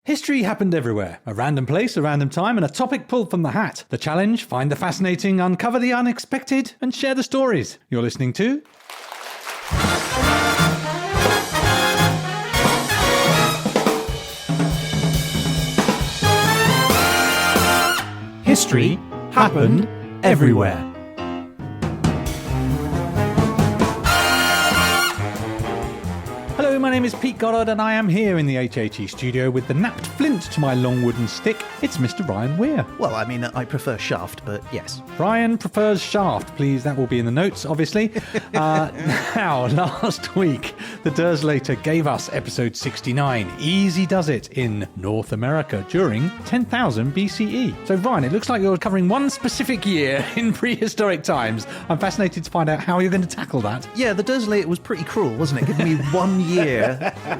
History happened everywhere. A random place, a random time, and a topic pulled from the hat. The challenge: find the fascinating, uncover the unexpected, and share the stories. You're listening to... History happened everywhere. Hello, my name is Pete Goddard and I am here in the HHE studio with the napped flint to my long wooden stick. It's Mr. Ryan Weir. Well, I mean, I prefer shaft, but yes. Ryan prefers shaft, please. That will be in the notes, obviously. Now, last week, the Derzolator gave us episode 69, Easy Does It, in North America during 10,000 BCE. So, Ryan, it looks like you're covering one specific year in prehistoric times. I'm fascinated to find out how you're going to tackle that. Yeah, the Derzolator was pretty cruel, wasn't it? Giving me 1 year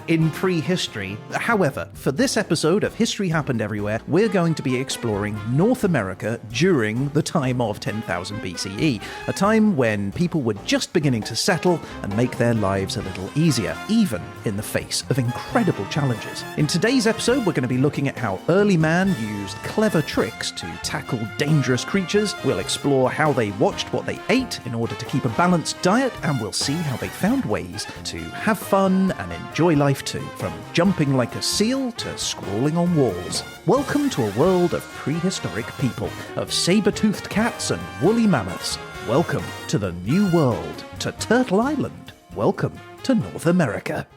in prehistory. However, for this episode of History Happened Everywhere, we're going to be exploring North America during the time of 10,000 BCE, a time when people were just beginning to settle and make their lives a little easier, even in the face of incredible challenges. In today's episode, we're going to be looking at how early man used clever tricks to tackle dangerous creatures. We'll explore how they watched what they ate in order to keep a balanced diet, and we'll see how they found ways to have fun and enjoy life too, from jumping like a seal to scrawling on walls. Welcome to a world of prehistoric people, of saber-toothed cats and woolly mammoths. Welcome to the New World, to Turtle Island. Welcome to North America.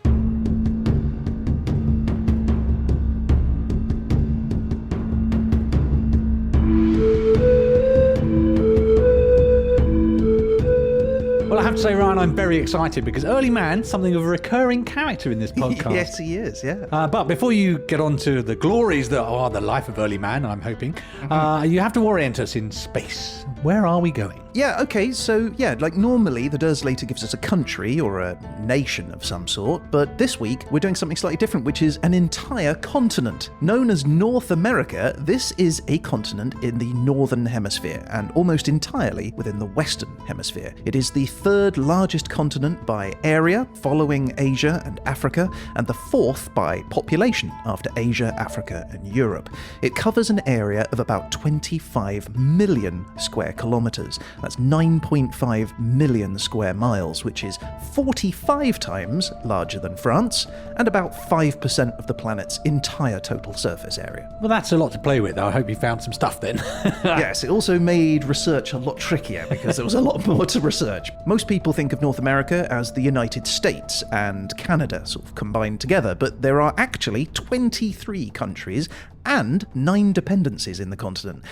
Well, I have to say, Ryan, I'm very excited because Early Man, something of a recurring character in this podcast. Yes, he is, yeah. But before you get on to the glories that are the life of Early Man, I'm hoping, you have to orient us in space. Where are we going? Yeah, okay, so like normally the Derzolator gives us a country or a nation of some sort, but this week we're doing something slightly different, which is an entire continent. Known as North America, this is a continent in the Northern Hemisphere and almost entirely within the Western Hemisphere. It is the third largest continent by area, following Asia and Africa, and the fourth by population after Asia, Africa, and Europe. It covers an area of about 25 million square kilometers. That's 9.5 million square miles, which is 45 times larger than France and about 5% of the planet's entire total surface area. Well, that's a lot to play with. I hope you found some stuff then. Yes, it also made research a lot trickier because there was a lot more to research. Most people think of North America as the United States and Canada sort of combined together, but there are actually 23 countries and 9 dependencies in the continent,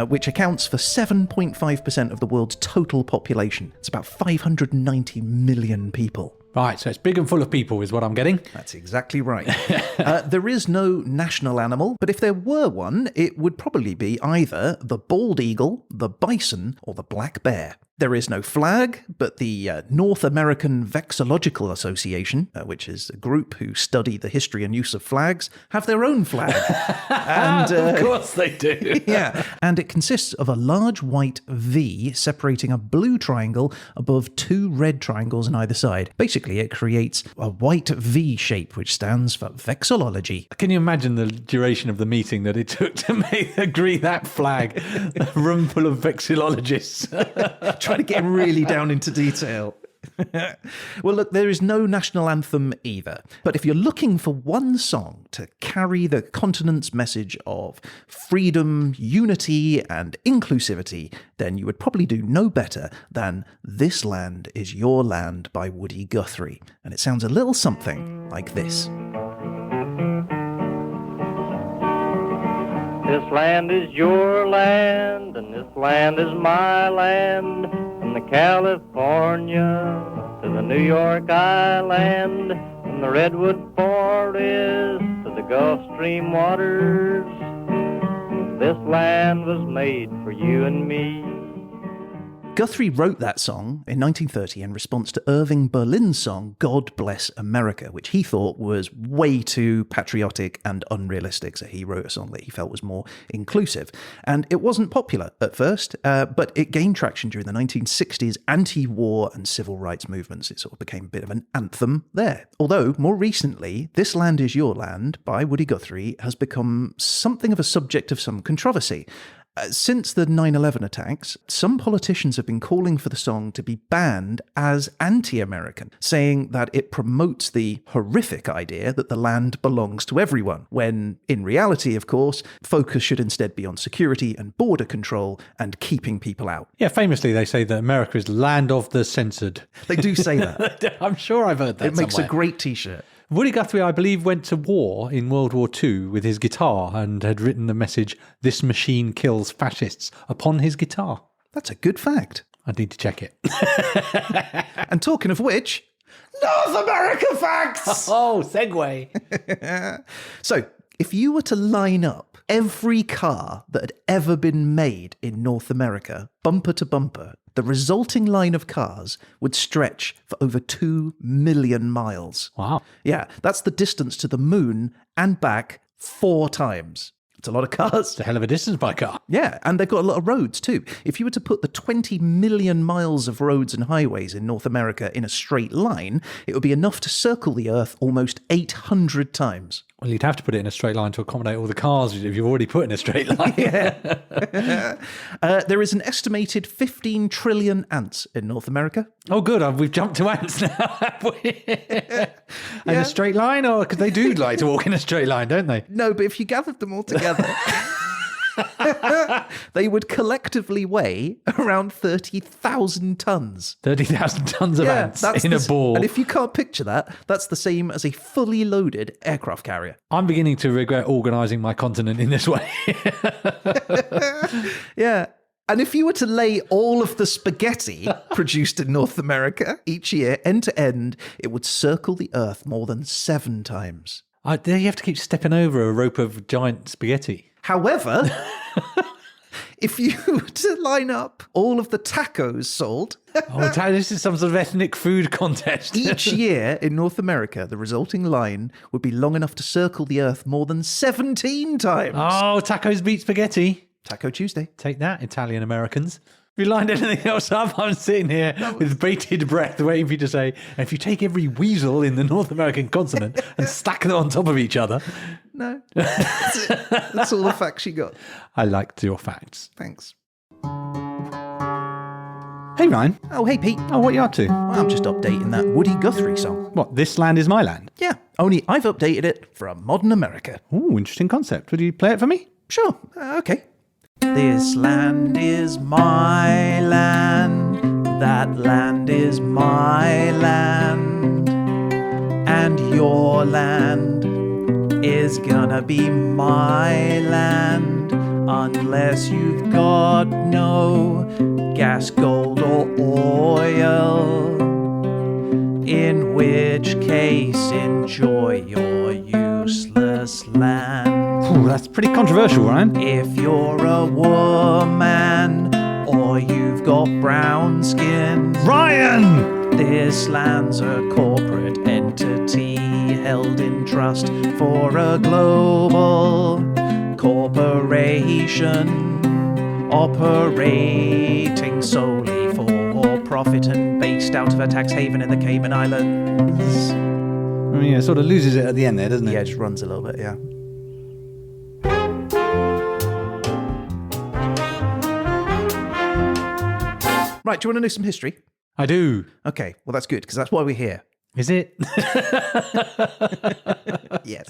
which accounts for 7.5% of the world's total population. It's about 590 million people. Right, so it's big and full of people is what I'm getting. That's exactly right. There is no national animal, but if there were one, it would probably be either the bald eagle, the bison, or the black bear. There is no flag, but the North American Vexillological Association, which is a group who study the history and use of flags, have their own flag. And, of course they do. Yeah, and it consists of a large white V separating a blue triangle above 2 red triangles on either side. Basically, it creates a white V shape, which stands for vexillology. Can you imagine the duration of the meeting that it took to agree that flag? A room full of vexillologists. Trying to get really down into detail. Well, look, there is no national anthem either. But if you're looking for one song to carry the continent's message of freedom, unity, and inclusivity, then you would probably do no better than This Land Is Your Land by Woody Guthrie. And it sounds a little something like this. This land is your land, and this land is my land, from the California to the New York Island, from the Redwood Forest to the Gulf Stream waters. This land was made for you and me. Guthrie wrote that song in 1930 in response to Irving Berlin's song God Bless America, which he thought was way too patriotic and unrealistic. So he wrote a song that he felt was more inclusive. And it wasn't popular at first, but it gained traction during the 1960s anti-war and civil rights movements. It sort of became a bit of an anthem there. Although, more recently, This Land Is Your Land by Woody Guthrie has become something of a subject of some controversy. Since the 9/11 attacks, some politicians have been calling for the song to be banned as anti-American, saying that it promotes the horrific idea that the land belongs to everyone, when in reality, of course, focus should instead be on security and border control and keeping people out. Yeah, famously they say that America is land of the censored. They do say that. I'm sure I've heard that It makes somewhere. a great t-shirt. Woody Guthrie, I believe, went to war in World War II with his guitar and had written the message, "This machine kills fascists," upon his guitar. That's a good fact. I need to check it. And talking of which, North America facts! Oh, segue. So, if you were to line up every car that had ever been made in North America, bumper to bumper, the resulting line of cars would stretch for over 2 million miles. Wow. Yeah, that's the distance to the moon and back 4 times. It's a lot of cars. It's a hell of a distance by car. Yeah, and they've got a lot of roads too. If you were to put the 20 million miles of roads and highways in North America in a straight line, it would be enough to circle the Earth almost 800 times. Well, you'd have to put it in a straight line to accommodate all the cars if you've already put in a straight line. There is an estimated 15 trillion ants in North America. Oh, good. We've jumped to ants now, have we? And a straight line? Or because they do like to walk in a straight line, don't they? No, but if you gathered them all together, they would collectively weigh around 30,000 tons. 30,000 tons of ants in a ball. And if you can't picture that, that's the same as a fully loaded aircraft carrier. I'm beginning to regret organising my continent in this way. Yeah. And if you were to lay all of the spaghetti produced in North America each year, end to end, it would circle the Earth more than 7 times. There you have to keep stepping over a rope of giant spaghetti. However, if you were to line up all of the tacos sold This is some sort of ethnic food contest. each year in North America, the resulting line would be long enough to circle the Earth more than 17 times. Oh, tacos beat spaghetti. Taco Tuesday. Take that, Italian Americans. Have you lined anything else up? I'm sitting here with bated breath waiting for you to say, and if you take every weasel in the North American continent and stack them on top of each other. No. That's it. That's all the facts you got. I liked your facts. Thanks. Hey, Ryan. Oh, hey, Pete. Oh, what are you up to? Well, I'm just updating that Woody Guthrie song. What, This Land Is My Land? Yeah, only I've updated it for a modern America. Ooh, interesting concept. Would you play it for me? Sure, okay. This land is my land, that land is my land, and your land is gonna be my land, unless you've got no gas, gold, or oil, in which case enjoy your useless land. Ooh, that's pretty controversial, Ryan. If you're a woman or you've got brown skin, Ryan! this land's a corporate entity held in trust for a global corporation operating solely for profit and based out of a tax haven in the Cayman Islands. I mean, it sort of loses it at the end there, doesn't it? Yeah, it just runs a little bit, yeah. Right, do you want to know some history? I do. Okay, well, that's good, because that's why we're here. Is it? Yes.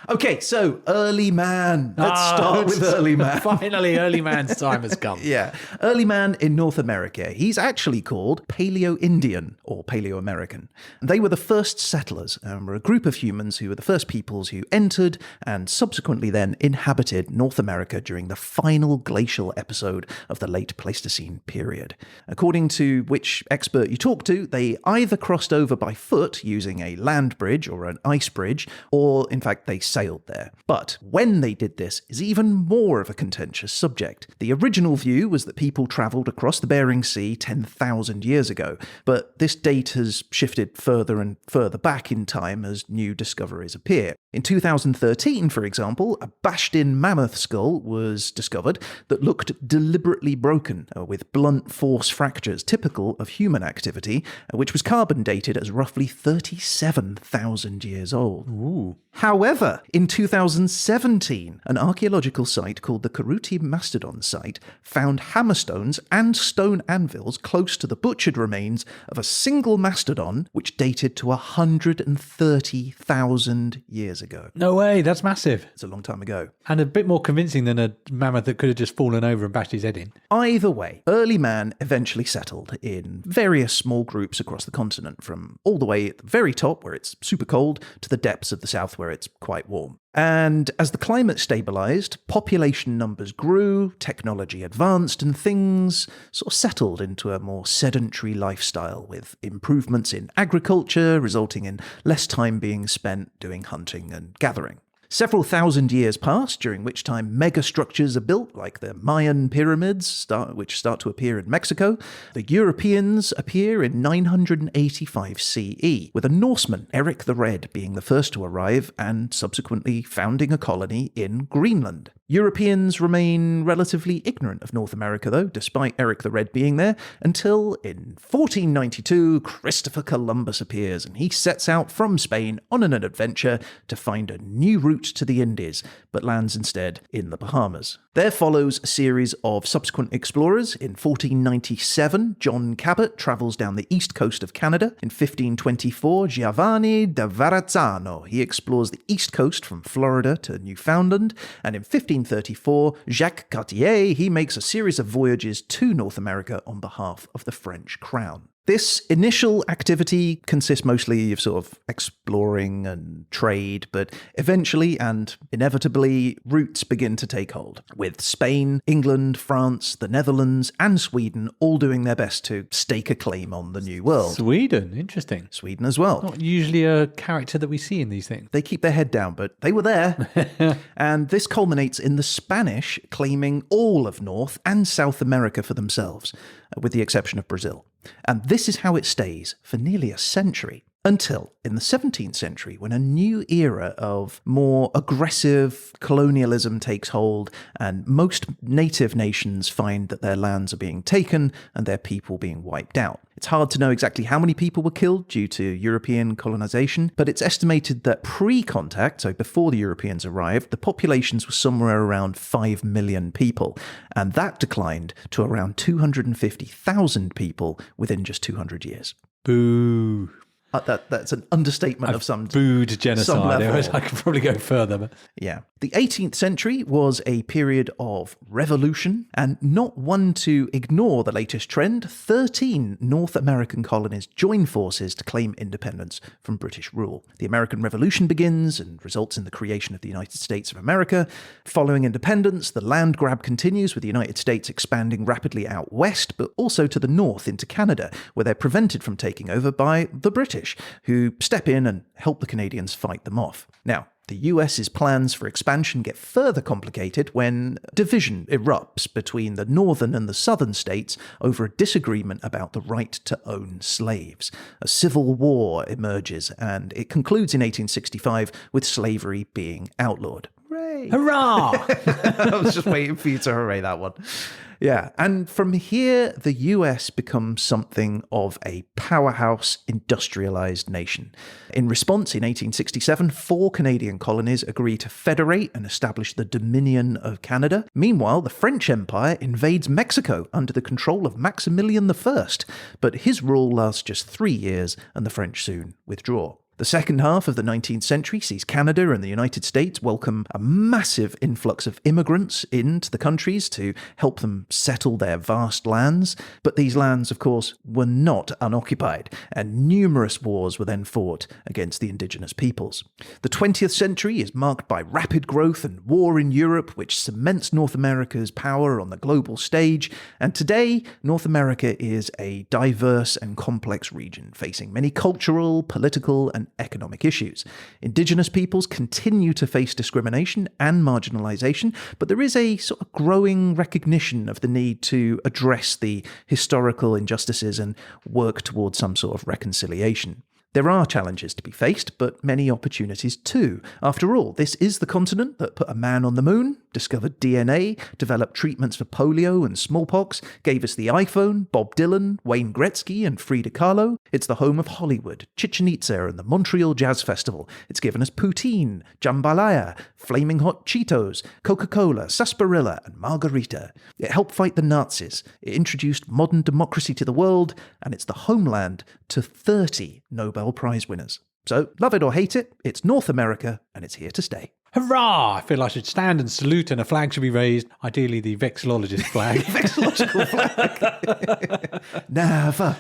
Okay, so early man. Let's start with early man. Finally, early man's time has come. Yeah. Early man in North America. He's actually called Paleo-Indian or Paleo-American. They were the first settlers and were a group of humans who were the first peoples who entered and subsequently then inhabited North America during the final glacial episode of the late Pleistocene period. According to which expert you talk to, they either crossed over by foot using a land bridge or an ice bridge, or in fact they sailed there. But when they did this is even more of a contentious subject. The original view was that people travelled across the Bering Sea 10,000 years ago, but this date has shifted further and further back in time as new discoveries appear. In 2013, for example, a bashed-in mammoth skull was discovered that looked deliberately broken, with blunt force fractures typical of human activity, which was carbon dated as roughly 37,000 years old. Ooh. However, in 2017, an archaeological site called the Karuti Mastodon site found hammerstones and stone anvils close to the butchered remains of a single mastodon which dated to 130,000 years ago. No way, that's massive. It's a long time ago. And a bit more convincing than a mammoth that could have just fallen over and bashed his head in. Either way, early man eventually settled in various small groups across the continent, from all the way at the very top, where it's super cold, to the depths of the south, where it's quite warm. And as the climate stabilised, population numbers grew, technology advanced, and things sort of settled into a more sedentary lifestyle, with improvements in agriculture resulting in less time being spent doing hunting and gathering. Several thousand years pass, during which time megastructures are built, like the Mayan pyramids, which start to appear in Mexico. The Europeans appear in 985 CE, with a Norseman, Eric the Red, being the first to arrive and subsequently founding a colony in Greenland. Europeans remain relatively ignorant of North America, though, despite Eric the Red being there, until in 1492, Christopher Columbus appears, and he sets out from Spain on an adventure to find a new route to the Indies, but lands instead in the Bahamas. There follows a series of subsequent explorers. In 1497, John Cabot travels down the east coast of Canada. In 1524, Giovanni da Verrazzano, he explores the east coast from Florida to Newfoundland, and in 1534, Jacques Cartier, he makes a series of voyages to North America on behalf of the French crown. This initial activity consists mostly of sort of exploring and trade, but eventually and inevitably routes begin to take hold, with Spain, England, France, the Netherlands, and Sweden all doing their best to stake a claim on the New World. Sweden, interesting. Sweden as well. Not usually a character that we see in these things. They keep their head down, but they were there. And this culminates in the Spanish claiming all of North and South America for themselves, with the exception of Brazil. And this is how it stays for nearly a century, until in the 17th century, when a new era of more aggressive colonialism takes hold, and most native nations find that their lands are being taken and their people being wiped out. It's hard to know exactly how many people were killed due to European colonization, but it's estimated that pre-contact, so before the Europeans arrived, the populations were somewhere around 5 million people, and that declined to around 250,000 people within just 200 years. Boo. That's an understatement of some booed genocide. some level. I could probably go further. But. Yeah. The 18th century was a period of revolution, and not one to ignore the latest trend. 13 North American colonies joined forces to claim independence from British rule. The American Revolution begins and results in the creation of the United States of America. Following independence, the land grab continues, with the United States expanding rapidly out west, but also to the north into Canada, where they're prevented from taking over by the British, who step in and help the Canadians fight them off. Now, the US's plans for expansion get further complicated when division erupts between the northern and the southern states over a disagreement about the right to own slaves. A civil war emerges, and it concludes in 1865 with slavery being outlawed. Hooray! Hurrah! I was just waiting for you to hooray that one. Yeah, and from here, the US becomes something of a powerhouse industrialized nation. In response, in 1867, 4 Canadian colonies agree to federate and establish the Dominion of Canada. Meanwhile, the French Empire invades Mexico under the control of Maximilian I, but his rule lasts just 3 years, and the French soon withdraw. The second half of the 19th century sees Canada and the United States welcome a massive influx of immigrants into the countries to help them settle their vast lands. But these lands, of course, were not unoccupied, and numerous wars were then fought against the indigenous peoples. The 20th century is marked by rapid growth and war in Europe, which cements North America's power on the global stage. And today, North America is a diverse and complex region, facing many cultural, political, and economic issues. Indigenous peoples continue to face discrimination and marginalization, but there is a sort of growing recognition of the need to address the historical injustices and work towards some sort of reconciliation. There are challenges to be faced, but many opportunities too. After all, this is the continent that put a man on the moon, discovered DNA, developed treatments for polio and smallpox, gave us the iPhone, Bob Dylan, Wayne Gretzky, and Frida Kahlo. It's the home of Hollywood, Chichen Itza, and the Montreal Jazz Festival. It's given us poutine, jambalaya, flaming hot Cheetos, Coca-Cola, sarsaparilla, and margarita. It helped fight the Nazis. It introduced modern democracy to the world, and it's the homeland to 30 Nobel Prize winners. So, love it or hate it, it's North America, and it's here to stay. Hurrah! I feel I should stand and salute and a flag should be raised, ideally the vexillologist flag. Vexillological flag. Never.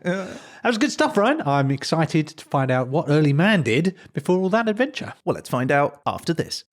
That was good stuff, Ryan. I'm excited to find out what early man did before all that adventure. Well, let's find out after this.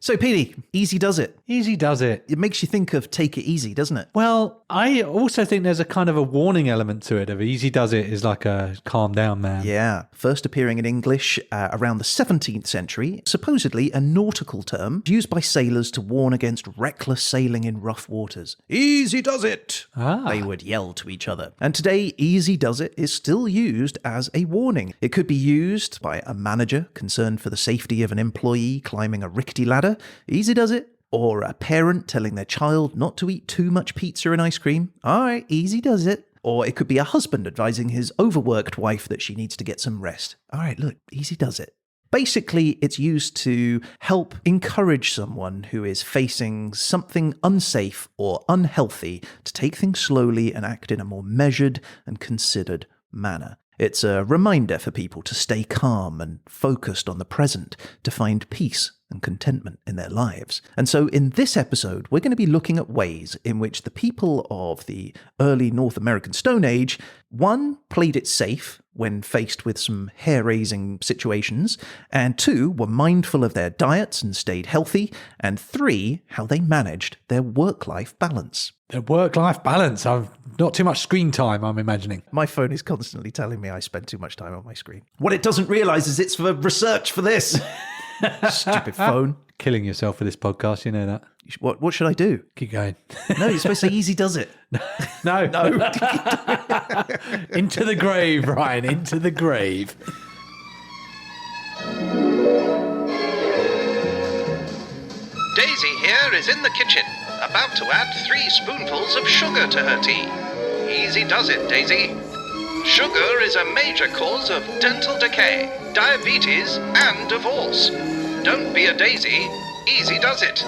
So, Petey, easy does it. Easy does it. It makes you think of take it easy, doesn't it? Well, I also think there's a kind of a warning element to it. Of easy does it is like a calm down, man. Yeah. First appearing in English around the 17th century, supposedly a nautical term used by sailors to warn against reckless sailing in rough waters. Easy does it! They would yell to each other. And today, easy does it is still used as a warning. It could be used by a manager concerned for the safety of an employee climbing a rickety ladder. Easy does it. Or a parent telling their child not to eat too much pizza and ice cream. All right, easy does it. Or it could be a husband advising his overworked wife that she needs to get some rest. All right, look, easy does it. Basically, it's used to help encourage someone who is facing something unsafe or unhealthy to take things slowly and act in a more measured and considered manner. It's a reminder for people to stay calm and focused on the present, to find peace and contentment in their lives. And so in this episode, we're going to be looking at ways in which the people of the early North American Stone Age, one, played it safe when faced with some hair-raising situations, and two, were mindful of their diets and stayed healthy, and three, how they managed their work-life balance. The work-life balance. I've not too much screen time, I'm imagining. My phone is constantly telling me I spend too much time on my screen. What it doesn't realise is it's for research for this. Stupid phone. Killing yourself for this podcast, you know that. What should I do? Keep going. No, you're supposed to say easy does it. No. No. Into the grave, Ryan, into the grave. Daisy here is in the kitchen, about to add 3 spoonfuls of sugar to her tea. Easy does it, Daisy. Sugar is a major cause of dental decay, diabetes, and divorce. Don't be a daisy, easy does it.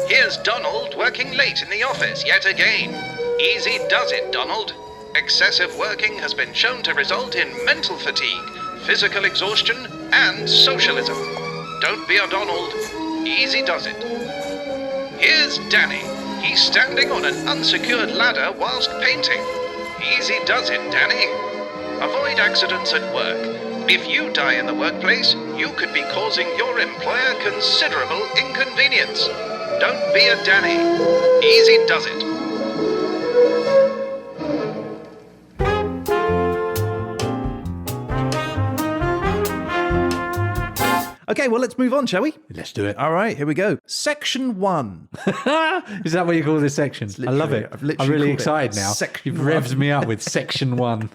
Here's Donald working late in the office yet again. Easy does it, Donald. Excessive working has been shown to result in mental fatigue, physical exhaustion, and socialism. Don't be a Donald, easy does it. Here's Danny. He's standing on an unsecured ladder whilst painting. Easy does it, Danny. Avoid accidents at work. If you die in the workplace, you could be causing your employer considerable inconvenience. Don't be a Danny. Easy does it. Okay, well, let's move on, shall we? Let's do it. All right, here we go. Section 1. Is that what you call this section? I love it. I've literally I'm really called it excited now. Section You've revved me up with section 1.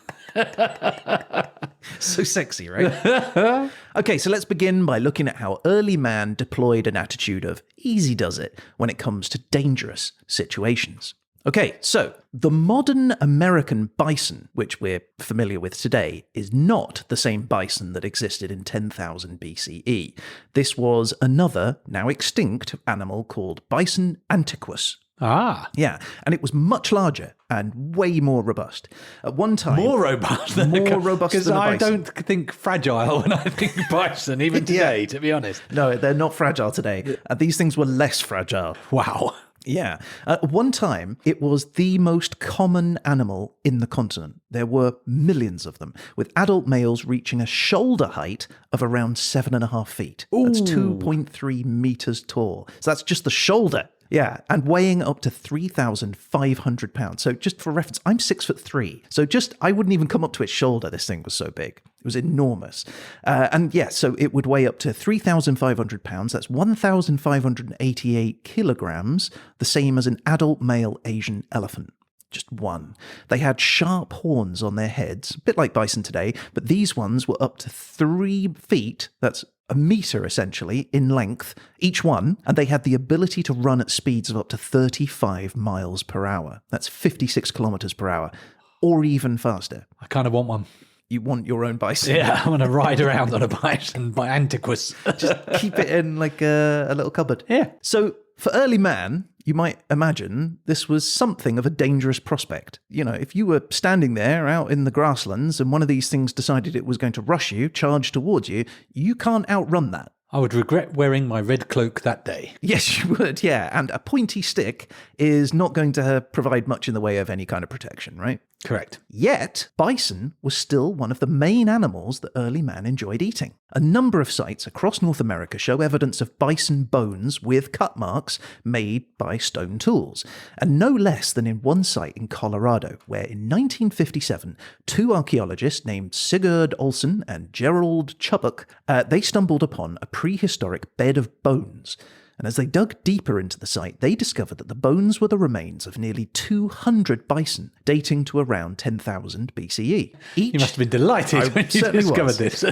So sexy, right? Okay, so let's begin by looking at how early man deployed an attitude of easy does it when it comes to dangerous situations. Okay, so the modern American bison, which we're familiar with today, is not the same bison that existed in 10,000 BCE. This was another, now extinct, animal called Bison Antiquus. Ah. Yeah, and it was much larger and way more robust. At one time... More robust than more robust than a bison. Because I don't think fragile when I think bison, even today, to be honest. No, they're not fragile today. These things were less fragile. Wow. Yeah. At one time, it was the most common animal in the continent. There were millions of them, with adult males reaching a shoulder height of around 7.5 feet. That's 2.3 meters tall. So that's just the shoulder. Yeah, and weighing up to 3,500 pounds. So just for reference, I'm 6'3". So I wouldn't even come up to its shoulder. This thing was so big. It was enormous. So it would weigh up to 3,500 pounds. That's 1,588 kilograms, the same as an adult male Asian elephant. Just one. They had sharp horns on their heads, a bit like bison today, but these ones were up to 3 feet, that's a metre essentially, in length, each one, and they had the ability to run at speeds of up to 35 miles per hour. That's 56 kilometres per hour, or even faster. I kind of want one. You want your own bison? Yeah, I want to ride around on a bison by Antiquus. Just keep it in like a little cupboard. Yeah. So for early man, you might imagine this was something of a dangerous prospect. You know, if you were standing there out in the grasslands and one of these things decided it was going to rush you, charge towards you, you can't outrun that. I would regret wearing my red cloak that day. Yes, you would, yeah. And a pointy stick is not going to provide much in the way of any kind of protection, right? Correct. Yet, bison was still one of the main animals that early man enjoyed eating. A number of sites across North America show evidence of bison bones with cut marks made by stone tools, and no less than in one site in Colorado, where in 1957, 2 archaeologists named Sigurd Olsen and Gerald Chubbuck, they stumbled upon a prehistoric bed of bones. And as they dug deeper into the site, they discovered that the bones were the remains of nearly 200 bison, dating to around 10,000 BCE. You must have been delighted when you discovered this.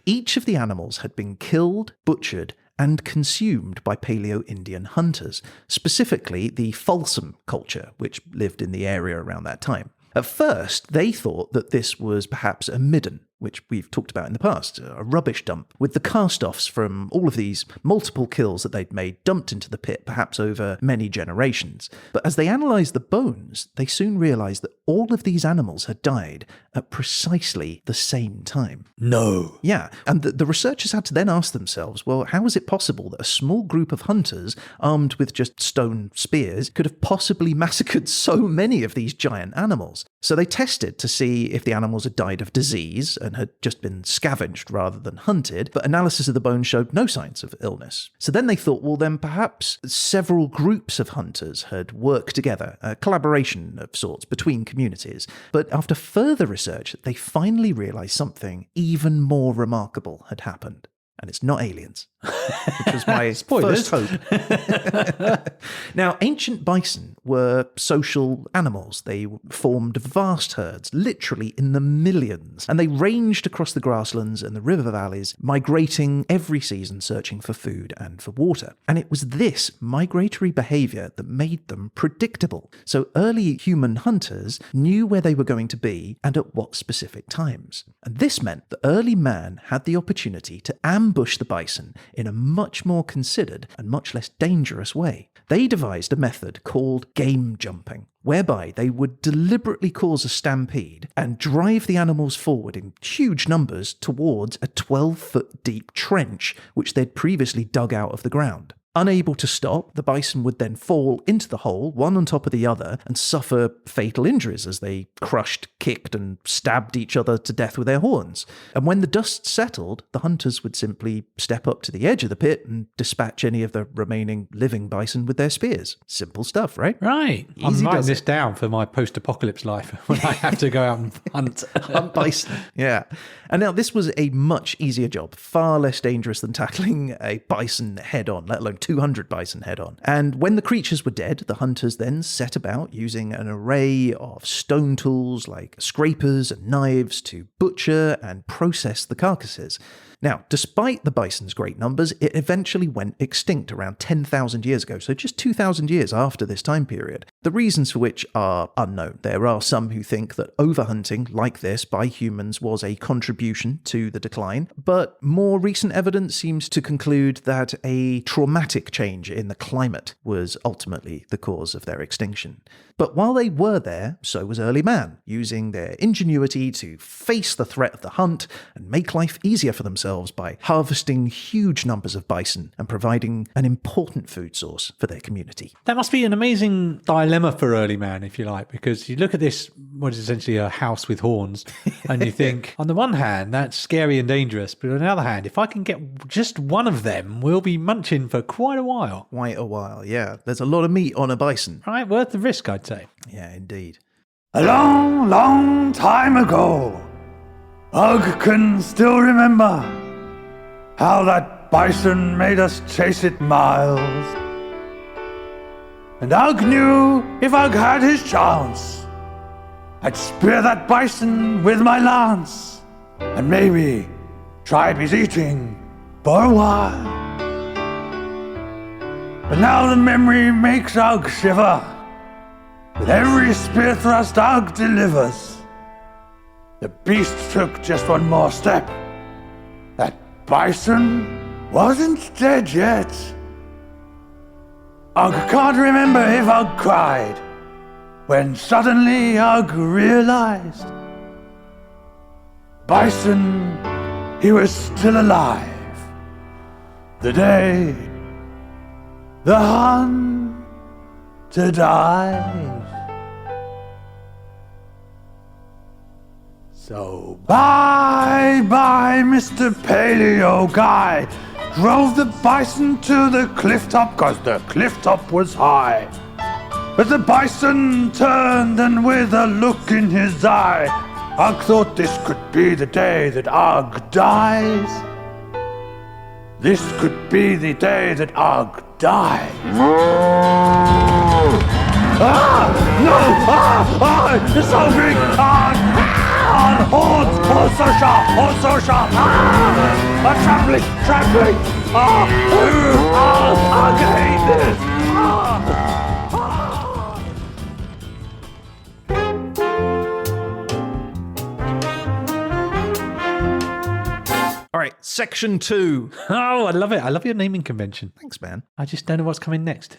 Each of the animals had been killed, butchered, and consumed by Paleo-Indian hunters, specifically the Folsom culture, which lived in the area around that time. At first, they thought that this was perhaps a midden, which we've talked about in the past, a rubbish dump, with the cast-offs from all of these multiple kills that they'd made dumped into the pit, perhaps over many generations. But as they analysed the bones, they soon realised that all of these animals had died at precisely the same time. No. Yeah, and the researchers had to then ask themselves, well, how is it possible that a small group of hunters, armed with just stone spears, could have possibly massacred so many of these giant animals? So they tested to see if the animals had died of disease and had just been scavenged rather than hunted, but analysis of the bones showed no signs of illness. So then they thought, well, then perhaps several groups of hunters had worked together, a collaboration of sorts between communities. But after further research, they finally realised something even more remarkable had happened. And it's not aliens, which was my first hope. Now, ancient bison were social animals. They formed vast herds, literally in the millions, and they ranged across the grasslands and the river valleys, migrating every season, searching for food and for water. And it was this migratory behaviour that made them predictable. So early human hunters knew where they were going to be and at what specific times. And this meant that early man had the opportunity to ambush the bison in a much more considered and much less dangerous way. They devised a method called game jumping, whereby they would deliberately cause a stampede and drive the animals forward in huge numbers towards a 12-foot deep trench which they'd previously dug out of the ground. Unable to stop, the bison would then fall into the hole, one on top of the other, and suffer fatal injuries as they crushed, kicked, and stabbed each other to death with their horns. And when the dust settled, the hunters would simply step up to the edge of the pit and dispatch any of the remaining living bison with their spears. Simple stuff, right? Right. I'm Easy writing does this down for my post-apocalypse life when I have to go out and hunt. Hunt bison. Yeah. And now this was a much easier job, far less dangerous than tackling a bison head-on, let alone 200 bison head-on. And when the creatures were dead, the hunters then set about using an array of stone tools like scrapers and knives to butcher and process the carcasses. Now, despite the bison's great numbers, it eventually went extinct around 10,000 years ago, so just 2,000 years after this time period. The reasons for which are unknown. There are some who think that overhunting like this by humans was a contribution to the decline, but more recent evidence seems to conclude that a traumatic change in the climate was ultimately the cause of their extinction. But while they were there, so was early man, using their ingenuity to face the threat of the hunt and make life easier for themselves themselves by harvesting huge numbers of bison and providing an important food source for their community. That must be an amazing dilemma for early man, if you like, because you look at this, what is essentially a house with horns, and you think, on the one hand, that's scary and dangerous, but on the other hand, if I can get just one of them, we'll be munching for quite a while. Quite a while, yeah. There's a lot of meat on a bison. Right, worth the risk, I'd say. Yeah, indeed. A long, long time ago, Ugg can still remember how that bison made us chase it miles. And Ugg knew if Ugg had his chance, I'd spear that bison with my lance and maybe try his eating for a while. But now the memory makes Ugg shiver. With every spear thrust Ugg delivers, the beast took just one more step. That bison wasn't dead yet. Ugg can't remember if Ugg cried, when suddenly Ugg realized Bison, he was still alive. The day the hunter died. So bye-bye, Mr. Paleo Guy. Drove the bison to the cliff top, 'cause the cliff top was high. But the bison turned, and with a look in his eye, Ugg thought this could be the day that Ugg dies. This could be the day that Ugg dies. Ah! No! It's so big! Horns! Oh, so sharp! Oh, so sharp! Trampling! Ugg hate this! All right, section 2. Oh, I love it. I love your naming convention. Thanks, man. I just don't know what's coming next.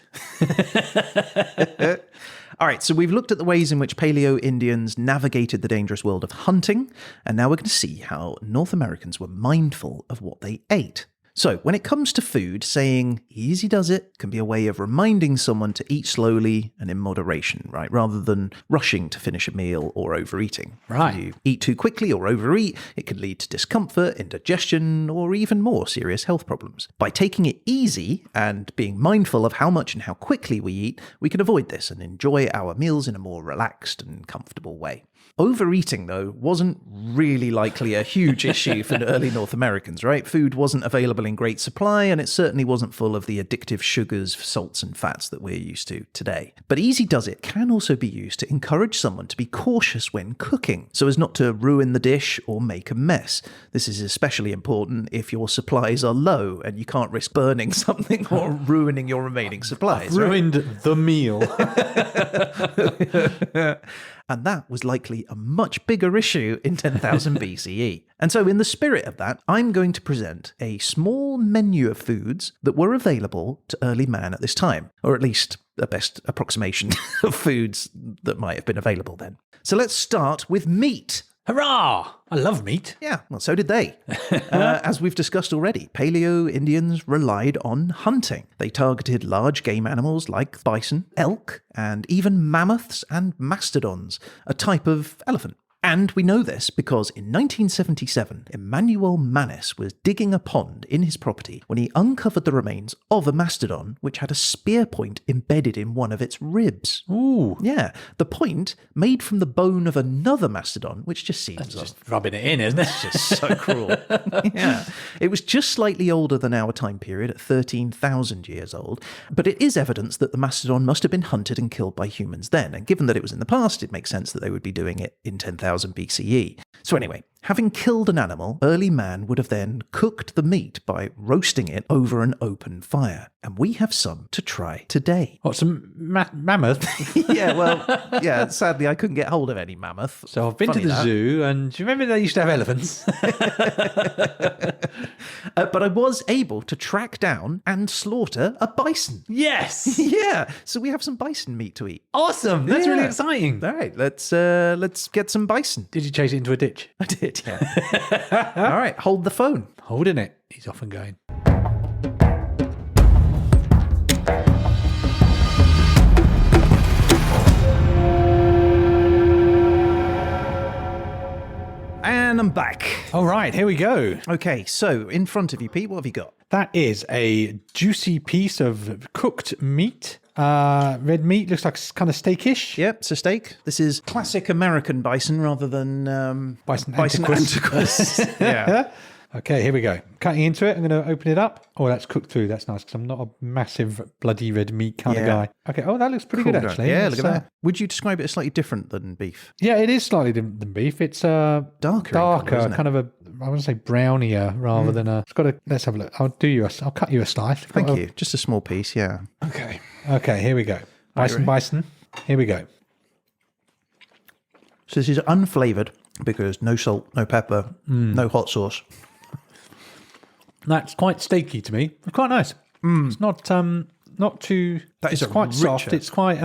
All right, so we've looked at the ways in which Paleo-Indians navigated the dangerous world of hunting, and now we're going to see how North Americans were mindful of what they ate. So, when it comes to food, saying easy does it can be a way of reminding someone to eat slowly and in moderation, right? Rather than rushing to finish a meal or overeating. Right. If you eat too quickly or overeat, it can lead to discomfort, indigestion, or even more serious health problems. By taking it easy and being mindful of how much and how quickly we eat, we can avoid this and enjoy our meals in a more relaxed and comfortable way. Overeating, though, wasn't really likely a huge issue for early North Americans, right? Food wasn't available in great supply, and it certainly wasn't full of the addictive sugars, salts, and fats that we're used to today. But easy does it can also be used to encourage someone to be cautious when cooking, so as not to ruin the dish or make a mess. This is especially important if your supplies are low and you can't risk burning something or ruining your remaining supplies. Ruined the meal. And that was likely a much bigger issue in 10,000 BCE. And so in the spirit of that, I'm going to present a small menu of foods that were available to early man at this time, or at least the best approximation of foods that might have been available then. So let's start with meat. Hurrah! I love meat. Yeah, well, so did they. As we've discussed already, Paleo-Indians relied on hunting. They targeted large game animals like bison, elk, and even mammoths and mastodons, a type of elephant. And we know this because in 1977, Emmanuel Manis was digging a pond in his property when he uncovered the remains of a mastodon which had a spear point embedded in one of its ribs. Ooh. Yeah, the point made from the bone of another mastodon, which just seems Just rubbing it in, isn't it? just so cruel. Yeah. It was just slightly older than our time period at 13,000 years old, but it is evidence that the mastodon must have been hunted and killed by humans then, and given that it was in the past, it makes sense that they would be doing it in 10,000 BCE. So anyway, having killed an animal, early man would have then cooked the meat by roasting it over an open fire. And we have some to try today. What, some mammoth? Yeah, sadly I couldn't get hold of any mammoth. So I've been to the zoo, and do you remember they used to have elephants? But I was able to track down and slaughter a bison. Yes! Yeah, so we have some bison meat to eat. Awesome! That's really Yeah. exciting. All right, let's get some bison. Did you chase it into a ditch? I did. it yet. All right, hold the phone. Holding it. He's off and going. And I'm back. All right, here we go. Okay, so in front of you, Pete, what have you got? That is a juicy piece of cooked meat. Red meat, looks like kind of steakish. Yep, it's a steak. This is classic American bison rather than Bison Antiquus. Yeah. Okay, here we go. Cutting into it. I'm going to open it up. Oh, that's cooked through. That's nice because I'm not a massive bloody red meat kind of guy. Okay. Oh, that looks pretty good actually. Yeah, look at that. Would you describe it as slightly different than beef? Yeah, it is slightly different than beef. It's Darker, isn't it? kind of a, I want to say brownier rather than a. It's got a. Let's have a look. I'll cut you a slice. Thank you. Just a small piece. Yeah. Okay. Okay. Here we go. Bison. Here we go. So this is unflavoured because no salt, no pepper, no hot sauce. That's quite steaky to me. It's quite nice. It's not too. It's quite soft. It's quite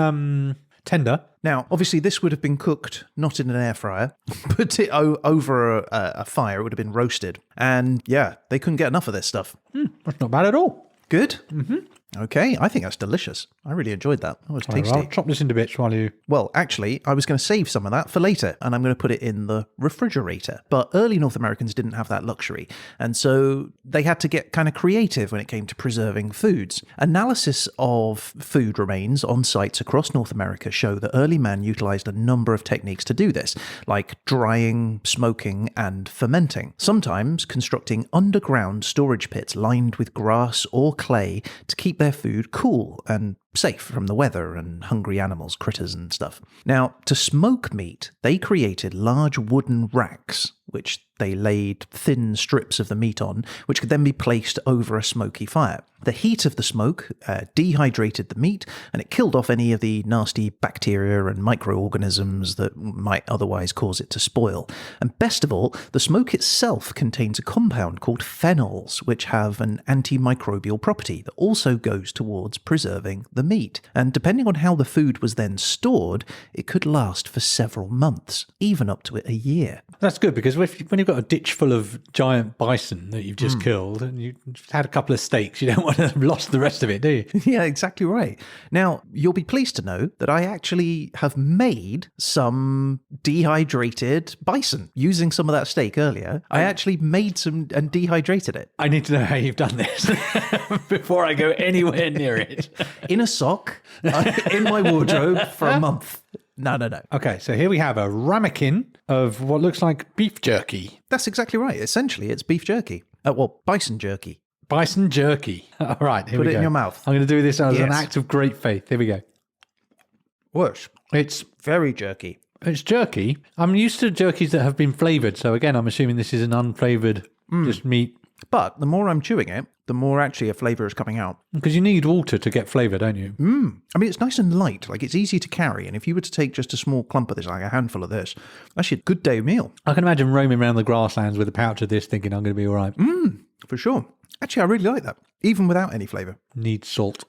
tender. Now, obviously, this would have been cooked not in an air fryer, but over a fire. It would have been roasted, and yeah, they couldn't get enough of this stuff. That's not bad at all. Good. Mm-hmm. Okay, I think that's delicious. I really enjoyed that. That was tasty. I'll chop this into bits while you... Well, actually, I was going to save some of that for later, and I'm going to put it in the refrigerator. But early North Americans didn't have that luxury, and so they had to get kind of creative when it came to preserving foods. Analysis of food remains on sites across North America show that early man utilized a number of techniques to do this, like drying, smoking, and fermenting. Sometimes constructing underground storage pits lined with grass or clay to keep their food cool and safe from the weather and hungry animals, critters and stuff. Now, to smoke meat, they created large wooden racks, which they laid thin strips of the meat on, which could then be placed over a smoky fire. The heat of the smoke dehydrated the meat, and it killed off any of the nasty bacteria and microorganisms that might otherwise cause it to spoil. And best of all, the smoke itself contains a compound called phenols, which have an antimicrobial property that also goes towards preserving the meat. And depending on how the food was then stored, it could last for several months, even up to a year. That's good, because when you've got a ditch full of giant bison that you've just killed and you've had a couple of steaks, you don't want to have lost the rest of it, do you? Yeah, exactly right. Now, you'll be pleased to know that I actually have made some dehydrated bison using some of that steak earlier. I actually made some and dehydrated it. I need to know how you've done this before I go anywhere near it. In a sock, in my wardrobe for a month. No. Okay, so here we have a ramekin of what looks like beef jerky. That's exactly right. Essentially, it's beef jerky. Bison jerky. Bison jerky. All right, here we go. Put it in your mouth. I'm going to do this as an act of great faith. Here we go. Worse. It's very jerky. It's jerky. I'm used to jerkies that have been flavoured. So again, I'm assuming this is an unflavoured just meat. But the more I'm chewing it, the more actually a flavour is coming out. Because you need water to get flavour, don't you? I mean, it's nice and light. Like, it's easy to carry. And if you were to take just a small clump of this, like a handful of this, actually a good day meal. I can imagine roaming around the grasslands with a pouch of this thinking I'm going to be all right. For sure. Actually, I really like that, even without any flavour. Need salt.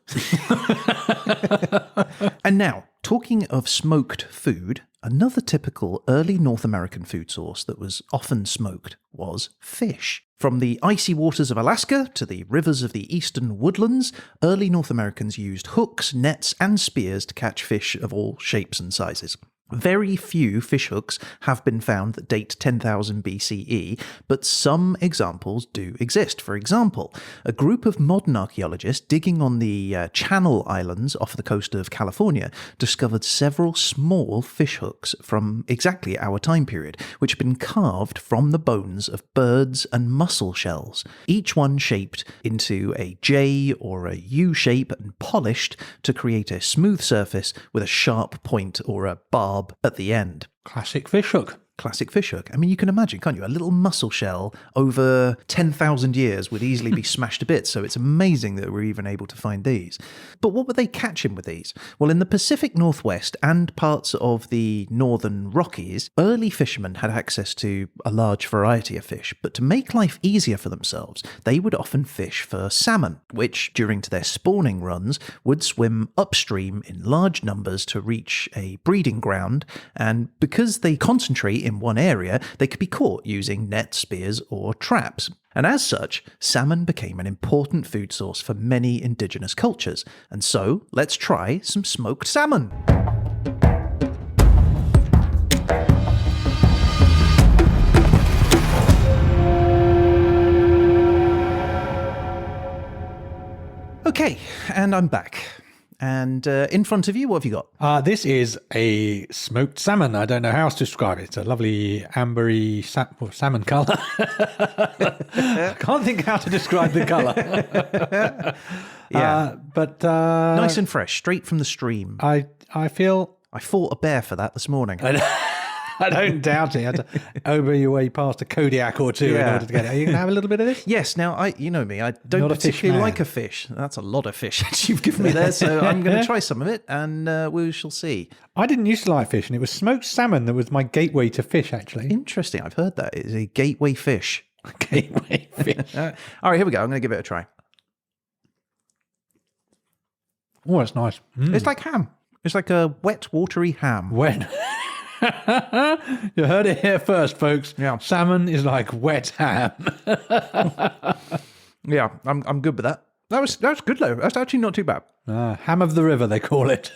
And now, talking of smoked food, another typical early North American food source that was often smoked was fish. From the icy waters of Alaska to the rivers of the eastern woodlands, early North Americans used hooks, nets, and spears to catch fish of all shapes and sizes. Very few fish hooks have been found that date 10,000 BCE, but some examples do exist. For example, a group of modern archaeologists digging on the Channel Islands off the coast of California discovered several small fish hooks from exactly our time period, which had been carved from the bones of birds and mussel shells, each one shaped into a J or a U shape and polished to create a smooth surface with a sharp point or a barb at the end. Classic fish hook. Classic fish hook. I mean, you can imagine, can't you? A little mussel shell over 10,000 years would easily be smashed to bits, so it's amazing that we're even able to find these. But what were they catching with these? Well, in the Pacific Northwest and parts of the northern Rockies, early fishermen had access to a large variety of fish, but to make life easier for themselves, they would often fish for salmon, which, during their spawning runs, would swim upstream in large numbers to reach a breeding ground, and because they concentrate in one area, they could be caught using nets, spears, or traps. And as such, salmon became an important food source for many indigenous cultures. And so, let's try some smoked salmon. Okay, and I'm back. And in front of you, what have you got? This is a smoked salmon. I don't know how else to describe it. It's a lovely ambery salmon colour. I can't think how to describe the colour. Yeah. But Nice and fresh, straight from the stream. I feel... I fought a bear for that this morning. I don't doubt it. You had to over your way past a Kodiak or two in order to get it. Are you going to have a little bit of this? Yes, now, you know me, I don't Not a fish particularly man. like a fish. That's a lot of fish that you've given me there, so I'm going to try some of it, and we shall see. I didn't used to like fish, and it was smoked salmon that was my gateway to fish, actually. Interesting, I've heard that. It's a gateway fish. Gateway fish. All right, here we go. I'm going to give it a try. Oh, that's nice. It's like ham. It's like a wet, watery ham. When? You heard it here first, folks. Yeah. Salmon is like wet ham. Yeah, I'm good with that. That's good though. That's actually not too bad. Ham of the river, they call it.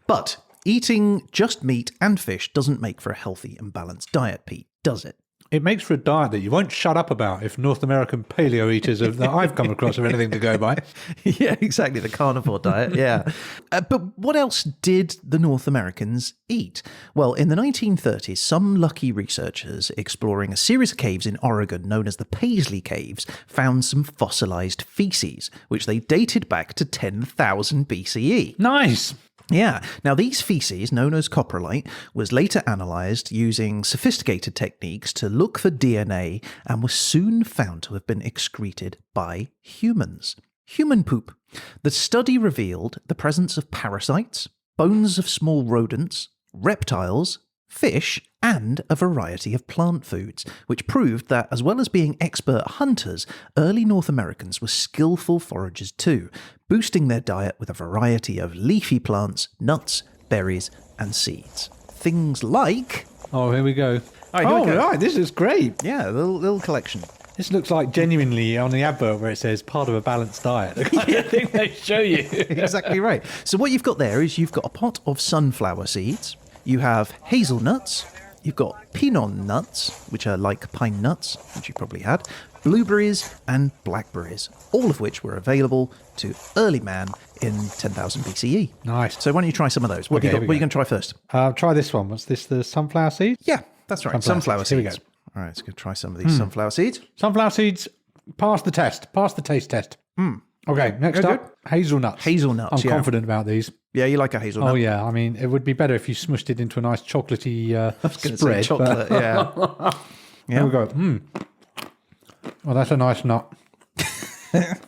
But eating just meat and fish doesn't make for a healthy and balanced diet, Pete, does it? It makes for a diet that you won't shut up about if North American paleo eaters that I've come across have anything to go by. Yeah, exactly. The carnivore diet. Yeah. But what else did the North Americans eat? Well, in the 1930s, some lucky researchers exploring a series of caves in Oregon known as the Paisley Caves found some fossilized feces, which they dated back to 10,000 BCE. Nice. Yeah. Now, these feces, known as coprolite, was later analysed using sophisticated techniques to look for DNA and was soon found to have been excreted by humans. Human poop. The study revealed the presence of parasites, bones of small rodents, reptiles, fish, and a variety of plant foods, which proved that, as well as being expert hunters, early North Americans were skillful foragers too, boosting their diet with a variety of leafy plants, nuts, berries, and seeds. Things like... Oh, here we go. Right, here we go. Right, this is great. Yeah, a little collection. This looks like genuinely on the advert where it says part of a balanced diet. The kind of thing they show you. Exactly right. So what you've got there is you've got a pot of sunflower seeds, you have hazelnuts, you've got pinon nuts, which are like pine nuts, which you probably had, blueberries and blackberries, all of which were available to early man in 10,000 BCE. Nice. So why don't you try some of those? What Okay, have you got? here we What are you go. going to try first? Try this one. What's this, the sunflower seed? Yeah, that's right. Sunflower Sunflower seeds. Here we seeds. go. All right, let's go try some of these sunflower seeds. Sunflower seeds, pass the test. Pass the taste test. Okay, next Very up, hazelnuts. Hazelnuts, I'm yeah. confident about these. Yeah, you like a hazelnut? Oh, yeah. I mean, it would be better if you smushed it into a nice chocolatey Gonna say spread. chocolate, yeah. Here we go. Oh, that's a nice nut. They're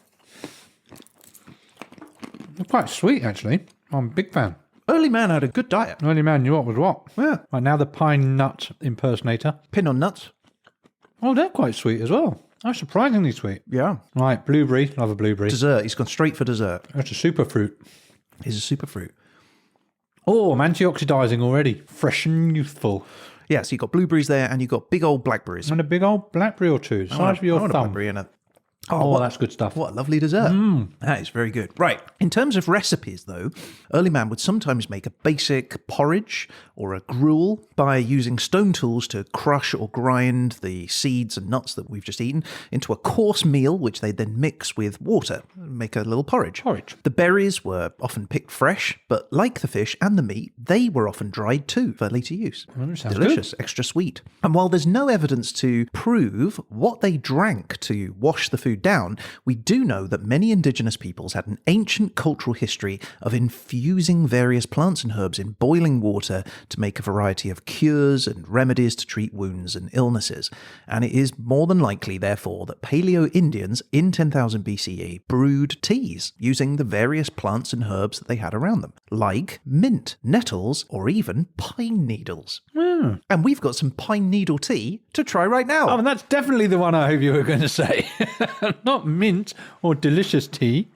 quite sweet, actually. I'm a big fan. Early man had a good diet. Early man knew what was what. Yeah. Right, now the pine nut impersonator. Pinon nuts. Oh, they're quite sweet as well. Oh, surprisingly sweet. Yeah. Right, blueberry. Love a blueberry. Dessert. He's gone straight for dessert. That's a super fruit. He's a superfruit. Oh, I'm antioxidizing already. Fresh and youthful. Yeah, so you've got blueberries there and you've got big old blackberries. And a big old blackberry or two. Size of your I want a thumb. blackberry and a... Oh, that's good stuff. What a lovely dessert. That is very good. Right. In terms of recipes, though, early man would sometimes make a basic porridge or a gruel by using stone tools to crush or grind the seeds and nuts that we've just eaten into a coarse meal, which they then mix with water and make a little porridge. The berries were often picked fresh, but like the fish and the meat, they were often dried too for later use. sounds Delicious, extra sweet. And while there's no evidence to prove what they drank to wash the food down, we do know that many indigenous peoples had an ancient cultural history of infusing various plants and herbs in boiling water to make a variety of cures and remedies to treat wounds and illnesses. And it is more than likely, therefore, that Paleo-Indians in 10,000 BCE brewed teas using the various plants and herbs that they had around them, like mint, nettles, or even pine needles. And we've got some pine needle tea to try right now. Oh, and that's definitely the one I hope you were going to say. Not mint or delicious tea.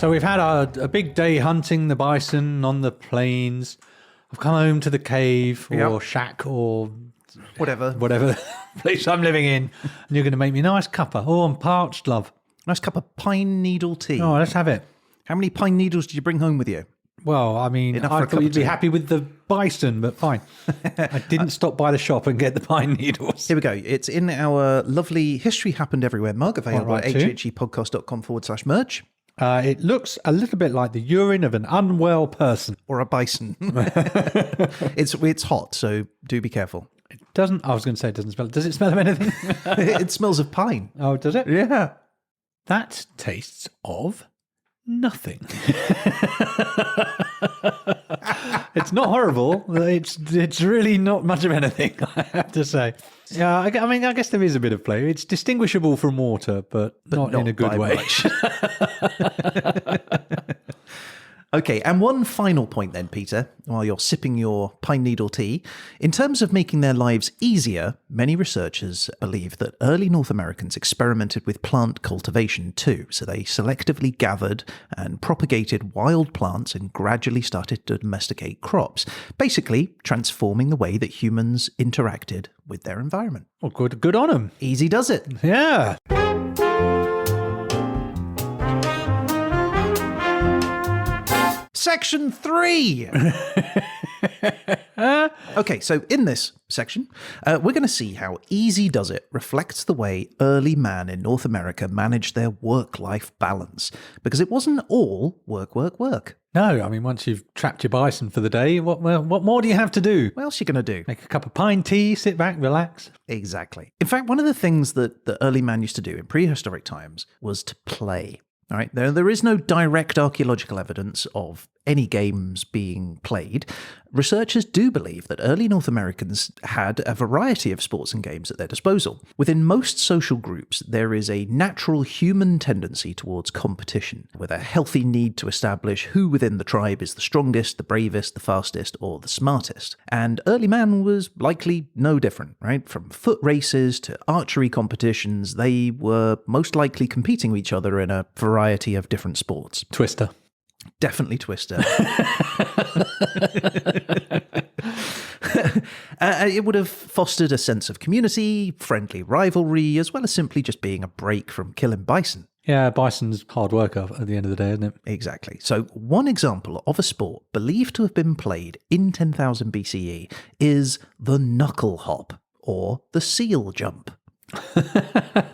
So we've had a big day hunting the bison on the plains. I've come home to the cave or shack or Whatever place I'm living in, and you're going to make me a nice cuppa. Oh, I'm parched, love. Nice cup of pine needle tea. Oh, let's have it. How many pine needles did you bring home with you? Well, I mean, Enough for a I cup thought of you'd be tea. happy with the bison, but fine. I didn't stop by the shop and get the pine needles. Here we go. It's in our lovely History Happened Everywhere mug, available right, at too. hhepodcast.com/merch. It looks a little bit like the urine of an unwell person. Or a bison. It's hot, so do be careful. Doesn't, I was going to say it doesn't smell. Does it smell of anything? It smells of pine. Oh, does it? Yeah. That tastes of nothing. It's not horrible. It's really not much of anything, I have to say. Yeah, I mean, I guess there is a bit of flavour. It's distinguishable from water, but not in a good by way. much. Okay, and one final point then, Peter, while you're sipping your pine needle tea. In terms of making their lives easier, many researchers believe that early North Americans experimented with plant cultivation too. So they selectively gathered and propagated wild plants and gradually started to domesticate crops, basically transforming the way that humans interacted with their environment. Well, good on them. Easy does it. Yeah. Section 3. Okay, so in this section, we're going to see how Easy Does It reflects the way early man in North America managed their work-life balance. Because it wasn't all work, work, work. No, I mean, once you've trapped your bison for the day, what more do you have to do? What else are you going to do? Make a cup of pine tea, sit back, relax. Exactly. In fact, one of the things that the early man used to do in prehistoric times was to play. All right, there is no direct archaeological evidence of any games being played. Researchers do believe that early North Americans had a variety of sports and games at their disposal. Within most social groups, there is a natural human tendency towards competition, with a healthy need to establish who within the tribe is the strongest, the bravest, the fastest, or the smartest. And early man was likely no different, right? From foot races to archery competitions, they were most likely competing with each other in a variety of different sports. Twister. Definitely Twister. It would have fostered a sense of community, friendly rivalry, as well as simply just being a break from killing bison. Yeah, bison's hard work at the end of the day, isn't it? Exactly. So one example of a sport believed to have been played in 10,000 BCE is the knuckle hop, or the seal jump.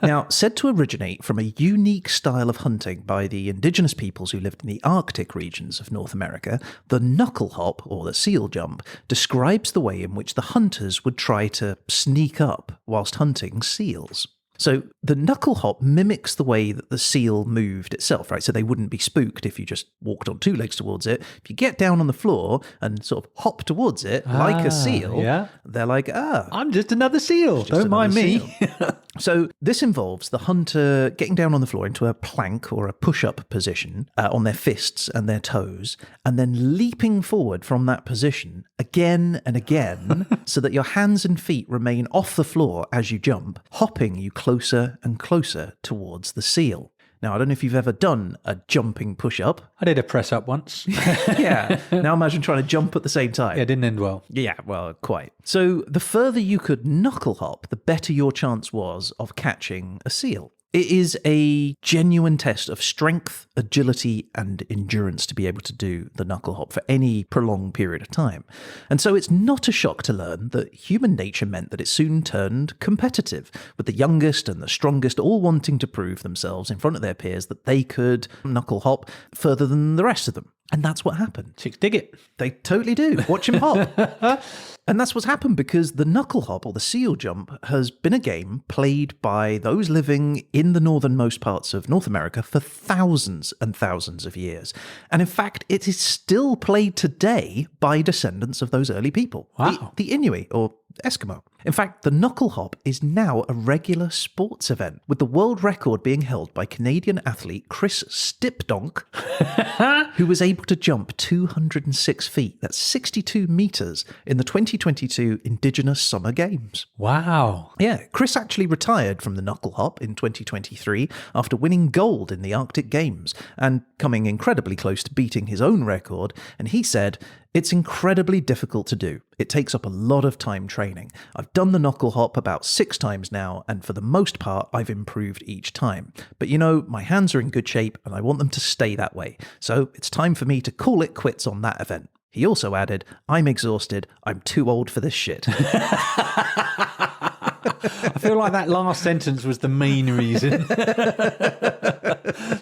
Now, said to originate from a unique style of hunting by the indigenous peoples who lived in the Arctic regions of North America, the knuckle hop, or the seal jump, describes the way in which the hunters would try to sneak up whilst hunting seals. So the knuckle hop mimics the way that the seal moved itself, right? So they wouldn't be spooked if you just walked on two legs towards it. If you get down on the floor and sort of hop towards it like a seal, they're like, I'm just another seal. Don't mind me. So this involves the hunter getting down on the floor into a plank or a push-up position on their fists and their toes, and then leaping forward from that position again and again so that your hands and feet remain off the floor as you jump, hopping you closer and closer towards the seal. Now, I don't know if you've ever done a jumping push-up. I did a press-up once. Yeah. Now imagine trying to jump at the same time. Yeah, it didn't end well. Yeah, well, quite. So the further you could knuckle hop, the better your chance was of catching a seal. It is a genuine test of strength, agility, and endurance to be able to do the knuckle hop for any prolonged period of time. And so it's not a shock to learn that human nature meant that it soon turned competitive, with the youngest and the strongest all wanting to prove themselves in front of their peers that they could knuckle hop further than the rest of them. And that's what happened. Chicks dig it. They totally do. Watch him hop. And that's what's happened because the knuckle hop, or the seal jump, has been a game played by those living in the northernmost parts of North America for thousands and thousands of years. And in fact, it is still played today by descendants of those early people. Wow. The Inuit, or Eskimo. In fact, the knuckle hop is now a regular sports event, with the world record being held by Canadian athlete Chris Stipdonk, who was able to jump 206 feet, that's 62 metres, in the 2022 Indigenous Summer Games. Wow. Yeah, Chris actually retired from the knuckle hop in 2023 after winning gold in the Arctic Games and coming incredibly close to beating his own record, and he said, "It's incredibly difficult to do. It takes up a lot of time training. I've done the knuckle hop about 6 times now, and for the most part, I've improved each time. But you know, my hands are in good shape, and I want them to stay that way. So it's time for me to call it quits on that event." He also added, "I'm exhausted. I'm too old for this shit." I feel like that last sentence was the main reason.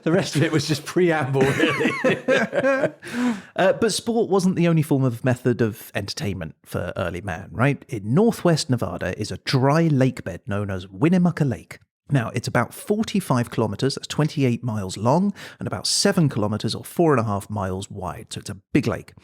The rest of it was just preamble, really. But sport wasn't the only form of method of entertainment for early man, right? In northwest Nevada is a dry lake bed known as Winnemucca Lake. Now, it's about 45 kilometres, that's 28 miles long, and about 7 kilometres or 4.5 miles wide, so it's a big lake.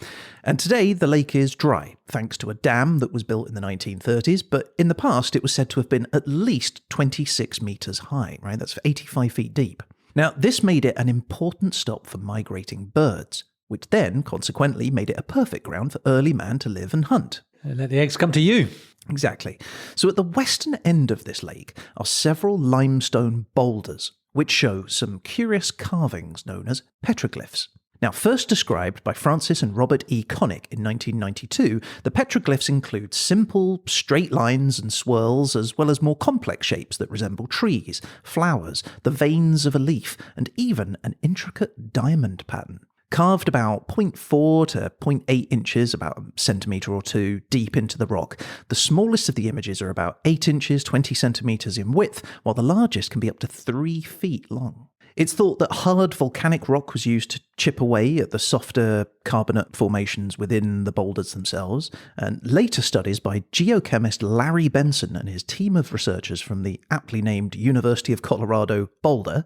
And today, the lake is dry, thanks to a dam that was built in the 1930s, but in the past, it was said to have been at least 26 metres high, right? That's 85 feet deep. Now, this made it an important stop for migrating birds, which then, consequently, made it a perfect ground for early man to live and hunt. Let the eggs come to you. Exactly. So at the western end of this lake are several limestone boulders, which show some curious carvings known as petroglyphs. Now, first described by Francis and Robert E. Connick in 1992, the petroglyphs include simple, straight lines and swirls, as well as more complex shapes that resemble trees, flowers, the veins of a leaf, and even an intricate diamond pattern. Carved about 0.4 to 0.8 inches, about a centimetre or two, deep into the rock. The smallest of the images are about 8 inches, 20 centimetres in width, while the largest can be up to 3 feet long. It's thought that hard volcanic rock was used to chip away at the softer carbonate formations within the boulders themselves, and later studies by geochemist Larry Benson and his team of researchers from the aptly named University of Colorado Boulder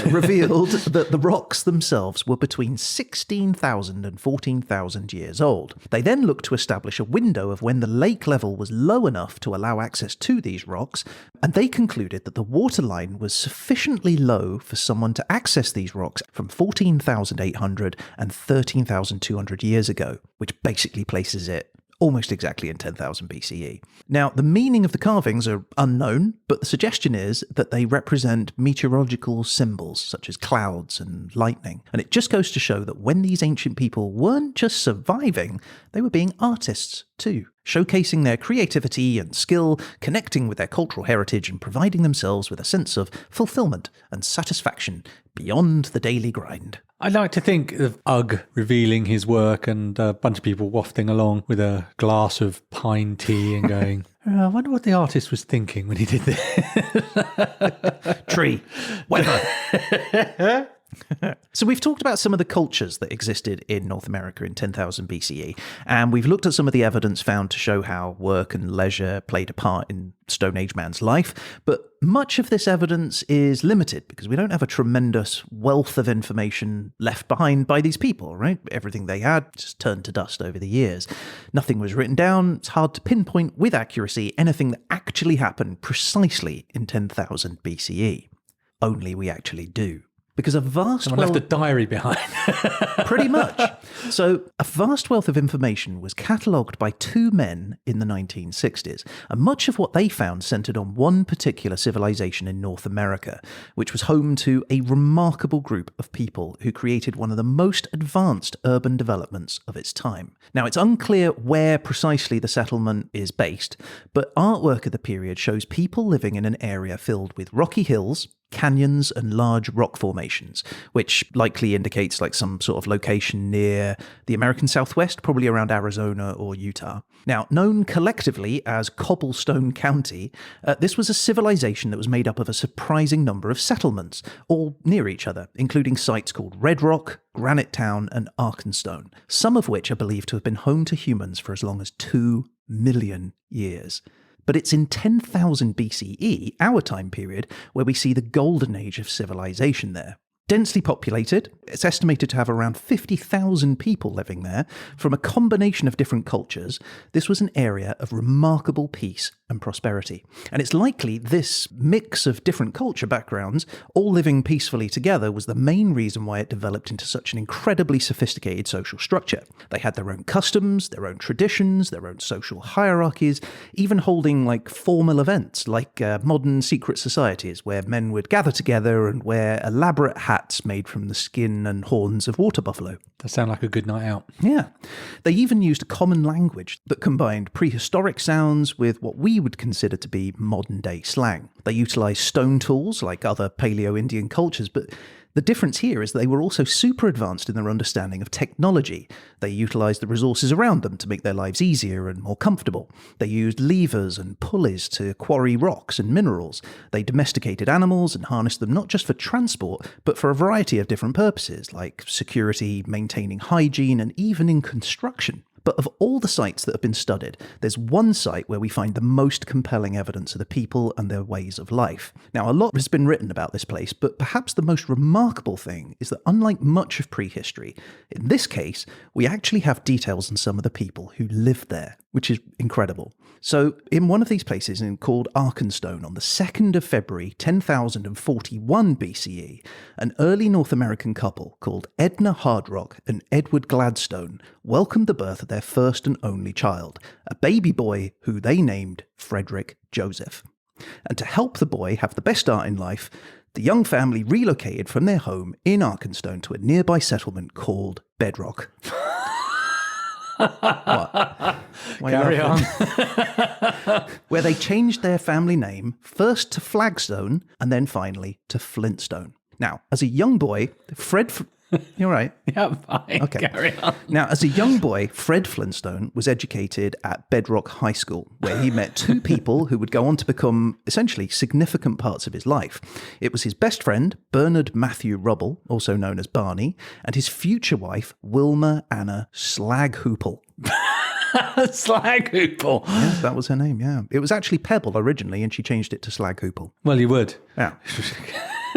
revealed that the rocks themselves were between 16,000 and 14,000 years old. They then looked to establish a window of when the lake level was low enough to allow access to these rocks, and they concluded that the waterline was sufficiently low for someone to access these rocks from 14,800 and 13,200 years ago, which basically places it almost exactly in 10,000 BCE. Now, the meaning of the carvings are unknown, but the suggestion is that they represent meteorological symbols such as clouds and lightning. And it just goes to show that when these ancient people weren't just surviving, they were being artists too, showcasing their creativity and skill, connecting with their cultural heritage and providing themselves with a sense of fulfillment and satisfaction beyond the daily grind. I like to think of Ugg revealing his work and a bunch of people wafting along with a glass of pine tea and going, I wonder what the artist was thinking when he did this. Tree. Weather. So we've talked about some of the cultures that existed in North America in 10,000 BCE, and we've looked at some of the evidence found to show how work and leisure played a part in Stone Age man's life, but much of this evidence is limited because we don't have a tremendous wealth of information left behind by these people, right? Everything they had just turned to dust over the years. Nothing was written down. It's hard to pinpoint with accuracy anything that actually happened precisely in 10,000 BCE. Only we actually do. Because a vast Someone left a diary behind. Pretty much. So a vast wealth of information was catalogued by 2 men in the 1960s, and much of what they found centred on one particular civilization in North America, which was home to a remarkable group of people who created one of the most advanced urban developments of its time. Now, it's unclear where precisely the settlement is based, but artwork of the period shows people living in an area filled with rocky hills, canyons and large rock formations, which likely indicates like some sort of location near the American Southwest, probably around Arizona or Utah. Now, known collectively as Cobblestone County, this was a civilization that was made up of a surprising number of settlements, all near each other, including sites called Red Rock, Granite Town and Arkenstone, some of which are believed to have been home to humans for as long as 2 million years. But it's in 10,000 BCE, our time period, where we see the golden age of civilization there. Densely populated, it's estimated to have around 50,000 people living there from a combination of different cultures. This was an area of remarkable peace and prosperity. And it's likely this mix of different culture backgrounds, all living peacefully together, was the main reason why it developed into such an incredibly sophisticated social structure. They had their own customs, their own traditions, their own social hierarchies, even holding like formal events like modern secret societies where men would gather together and wear elaborate hats made from the skin and horns of water buffalo. That sounds like a good night out. Yeah. They even used a common language that combined prehistoric sounds with what we would consider to be modern-day slang. They utilized stone tools like other Paleo-Indian cultures, but the difference here is they were also super advanced in their understanding of technology. They utilized the resources around them to make their lives easier and more comfortable. They used levers and pulleys to quarry rocks and minerals. They domesticated animals and harnessed them not just for transport, but for a variety of different purposes, like security, maintaining hygiene, and even in construction. But of all the sites that have been studied, there's one site where we find the most compelling evidence of the people and their ways of life. Now, a lot has been written about this place, but perhaps the most remarkable thing is that unlike much of prehistory, in this case, we actually have details on some of the people who lived there, which is incredible. So, in one of these places called Arkenstone, on the 2nd of February, 10,041 BCE, an early North American couple called Edna Hardrock and Edward Gladstone welcomed the birth of their first and only child, a baby boy who they named Frederick Joseph. And to help the boy have the best start in life, the young family relocated from their home in Arkenstone to a nearby settlement called Bedrock. What? Carry on. Where they changed their family name first to Flagstone and then finally to Flintstone. Now, as a young boy, You're right. Yeah, fine. Okay. Carry on. Now, as a young boy, Fred Flintstone was educated at Bedrock High School, where he met two people who would go on to become essentially significant parts of his life. It was his best friend, Bernard Matthew Rubble, also known as Barney, and his future wife, Wilma Anna Slaghoople. Slaghoople. Yeah, that was her name, yeah. It was actually Pebble originally, and she changed it to Slaghoople. Well, you would. Yeah.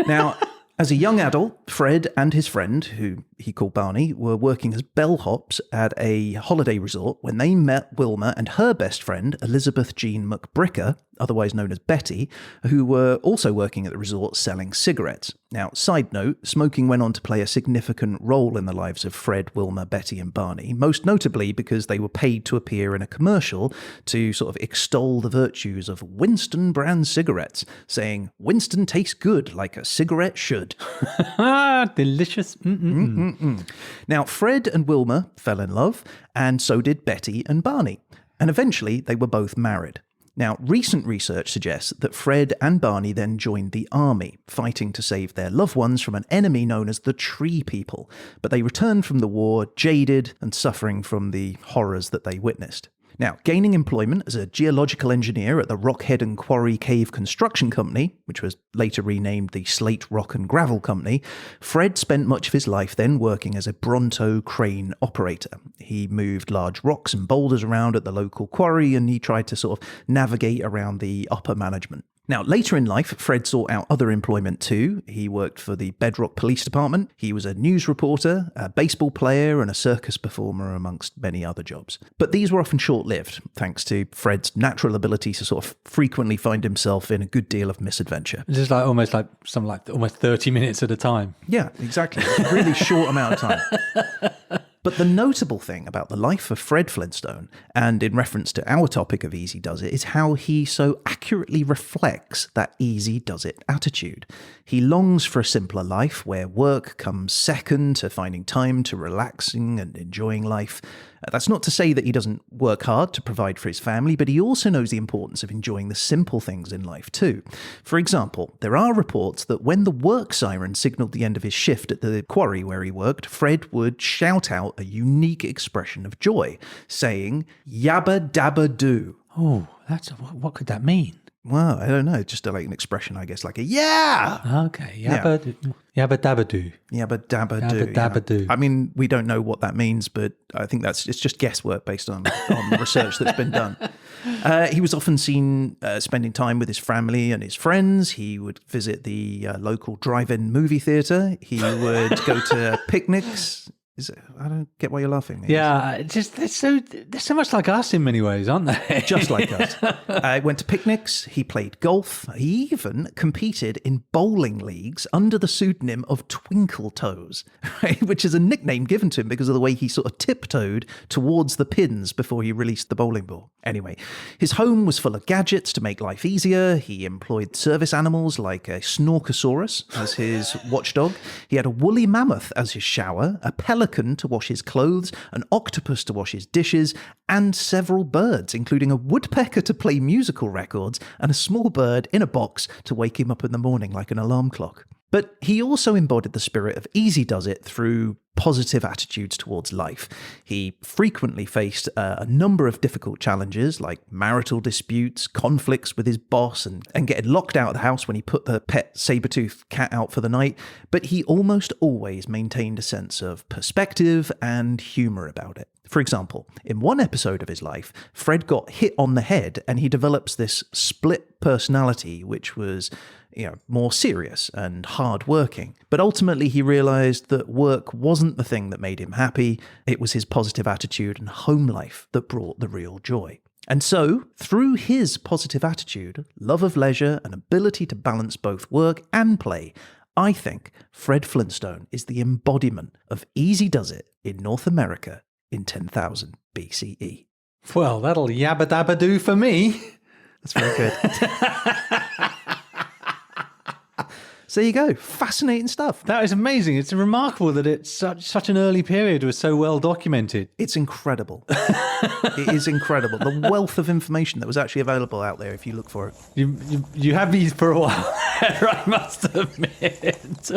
Now, as a young adult, Fred and his friend, who he called Barney, were working as bellhops at a holiday resort when they met Wilma and her best friend, Elizabeth Jean McBricker, otherwise known as Betty, who were also working at the resort selling cigarettes. Now, side note, smoking went on to play a significant role in the lives of Fred, Wilma, Betty and Barney, most notably because they were paid to appear in a commercial to sort of extol the virtues of Winston brand cigarettes, saying, "Winston tastes good like a cigarette should." Delicious. Now, Fred and Wilma fell in love, and so did Betty and Barney. And eventually, they were both married. Now, recent research suggests that Fred and Barney then joined the army, fighting to save their loved ones from an enemy known as the Tree People. But they returned from the war jaded and suffering from the horrors that they witnessed. Now, gaining employment as a geological engineer at the Rockhead and Quarry Cave Construction Company, which was later renamed the Slate, Rock and Gravel Company, Fred spent much of his life then working as a Bronto crane operator. He moved large rocks and boulders around at the local quarry, and he tried to sort of navigate around the upper management. Now, later in life, Fred sought out other employment too. He worked for the Bedrock Police Department. He was a news reporter, a baseball player, and a circus performer, amongst many other jobs. But these were often short-lived, thanks to Fred's natural ability to sort of frequently find himself in a good deal of misadventure. Just like almost 30 minutes at a time. Yeah, exactly. It's a really short amount of time. But the notable thing about the life of Fred Flintstone, and in reference to our topic of Easy Does It, is how he so accurately reflects that easy does it attitude. He longs for a simpler life where work comes second to finding time to relaxing and enjoying life. That's not to say that he doesn't work hard to provide for his family, but he also knows the importance of enjoying the simple things in life too. For example, there are reports that when the work siren signalled the end of his shift at the quarry where he worked, Fred would shout out a unique expression of joy, saying, "Yabba dabba doo." Oh, what could that mean? Well, I don't know. Just like an expression, I guess, like a yeah. Okay. Yabba dabba do. Yabba dabba do. Yabba dabba do. I mean, we don't know what that means, but I think it's just guesswork based on research that's been done. He was often seen spending time with his family and his friends. He would visit the local drive-in movie theatre. He would go to picnics. I don't get why you're laughing. Maybe. Yeah, they're so much like us in many ways, aren't they? Just like us. Went to picnics. He played golf. He even competed in bowling leagues under the pseudonym of Twinkle Toes, right? Which is a nickname given to him because of the way he sort of tiptoed towards the pins before he released the bowling ball. Anyway, his home was full of gadgets to make life easier. He employed service animals like a Snorkosaurus as his watchdog. He had a woolly mammoth as his shower, a pelican to wash his clothes, an octopus to wash his dishes, and several birds, including a woodpecker to play musical records and a small bird in a box to wake him up in the morning like an alarm clock. But he also embodied the spirit of easy does it through positive attitudes towards life. He frequently faced a number of difficult challenges like marital disputes, conflicts with his boss, and getting locked out of the house when he put the pet saber-toothed cat out for the night. But he almost always maintained a sense of perspective and humour about it. For example, in one episode of his life, Fred got hit on the head and he develops this split personality, which was more serious and hard-working. But ultimately, he realised that work wasn't the thing that made him happy. It was his positive attitude and home life that brought the real joy. And so, through his positive attitude, love of leisure, and ability to balance both work and play, I think Fred Flintstone is the embodiment of easy does it in North America in 10,000 BCE. Well, that'll yabba dabba do for me. That's very good. So there you go. Fascinating stuff. That is amazing. It's remarkable that it's such an early period was so well documented. It's incredible. It is incredible. The wealth of information that was actually available out there if you look for it. You have these for a while, I must admit.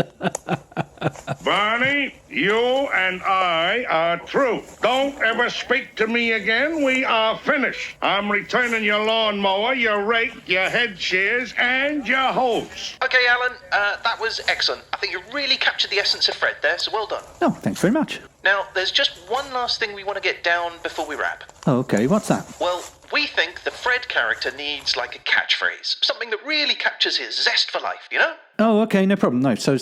Barney, you and I are through. Don't ever speak to me again. We are finished. I'm returning your lawnmower, your rake, your head shears, and your hose. Okay, Alan, that was excellent. I think you really captured the essence of Fred there, so well done. Oh, thanks very much. Now, there's just one last thing we want to get down before we wrap. Oh, okay, what's that? Well, we think the Fred character needs like a catchphrase, something that really captures his zest for life, you know? Oh, okay, no problem. No, so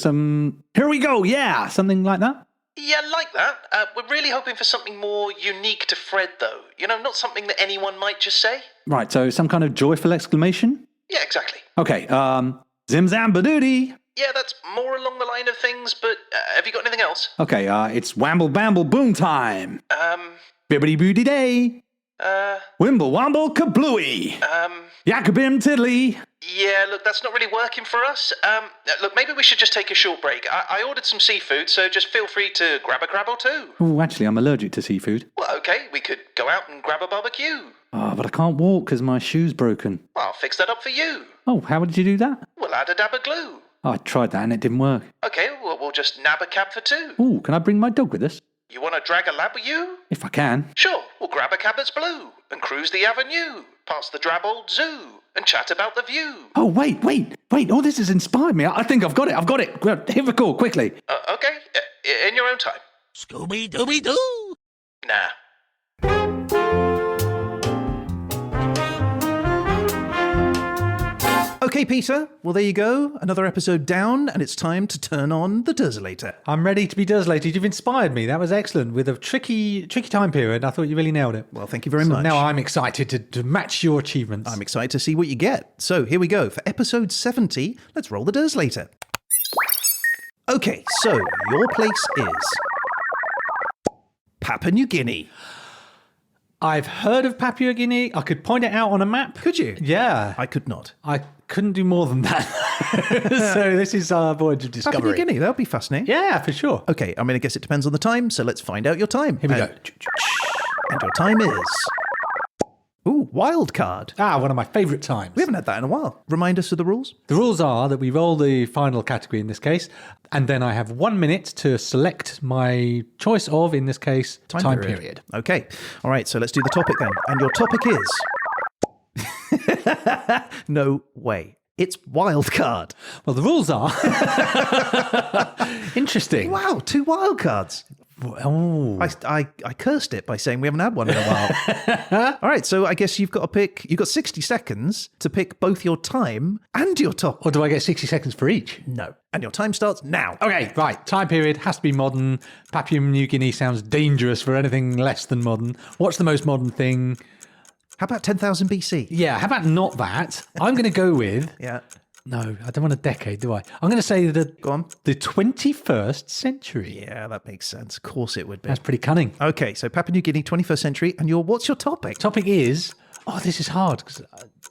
here we go, yeah, something like that? Yeah, like that. We're really hoping for something more unique to Fred, though. You know, not something that anyone might just say. Right, so some kind of joyful exclamation? Yeah, exactly. Okay, zim zam badoody. Yeah, that's more along the line of things, but have you got anything else? Okay, it's wamble bamble boom time. Bibbidi boody day. Wimble wamble kablooey. Yakabim tiddly. Yeah, look, that's not really working for us. Look, maybe we should just take a short break. I ordered some seafood, so just feel free to grab a crab or two. Oh, actually, I'm allergic to seafood. Well, okay, we could go out and grab a barbecue. Oh, but I can't walk because my shoe's broken. Well, I'll fix that up for you. Oh, how did you do that? We'll add a dab of glue. Oh, I tried that and it didn't work. Okay, well, we'll just nab a cab for two. Oh, can I bring my dog with us? You want to drag a lab with you? If I can. Sure, we'll grab a cab that's blue and cruise the avenue, past the drab old zoo, and chat about the view. Oh, wait. Oh, this has inspired me. I think I've got it. Well, hit record, quickly. Okay, in your own time. Scooby-Dooby-Doo! Nah. Okay, Peter. Well, there you go. Another episode down, and it's time to turn on the Derzolator. I'm ready to be Derzolated. You've inspired me. That was excellent. With a tricky time period, I thought you really nailed it. Well, thank you very much. Now I'm excited to match your achievements. I'm excited to see what you get. So here we go. For episode 70, let's roll the Derzolator. Okay, so your place is Papua New Guinea. I've heard of Papua New Guinea. I could point it out on a map. Could you? Yeah. I could not. I couldn't do more than that. So this is our voyage of discovery. Papua New Guinea, that would be fascinating. Yeah, for sure. Okay, I mean, I guess it depends on the time, so let's find out your time. Here we go. And your time is... Ooh, wild card. One of my favourite times. We haven't had that in a while. Remind us of the rules. The rules are that we roll the final category in this case, and then I have 1 minute to select my choice of, in this case, time period. Okay. All right, so let's do the topic then. And your topic is... No way. It's wildcard. Well, the rules are interesting. Wow, 2 wildcards. Oh, I cursed it by saying we haven't had one in a while. All right, so I guess you've got 60 seconds to pick both your time and your top. or do I get 60 seconds for each? No. And your time starts now. Okay, right. Time period has to be modern. Papua New Guinea sounds dangerous for anything less than modern. What's the most modern thing? How about 10,000 BC? Yeah, how about not that? I'm going to go with... Yeah. No, I don't want a decade, do I? I'm going to say Go on. the 21st century. Yeah, that makes sense. Of course it would be. That's pretty cunning. Okay, so Papua New Guinea, 21st century, and what's your topic? Topic is... Oh, this is hard because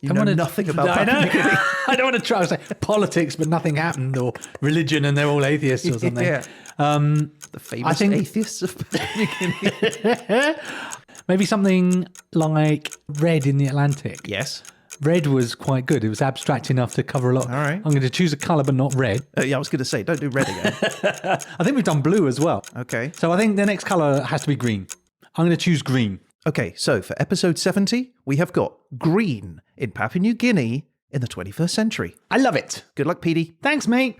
You know nothing about Papua New Guinea. I don't want to try to say politics, but nothing happened, or religion, and they're all atheists or something. Yeah. The famous atheists of Papua New Guinea. Maybe something like Red in the Atlantic. Yes. Red was quite good. It was abstract enough to cover a lot. All right. I'm going to choose a colour, but not red. Yeah, I was going to say, don't do red again. I think we've done blue as well. Okay. So I think the next colour has to be green. I'm going to choose green. Okay, so for episode 70, we have got green in Papua New Guinea in the 21st century. I love it. Good luck, Petey. Thanks, mate.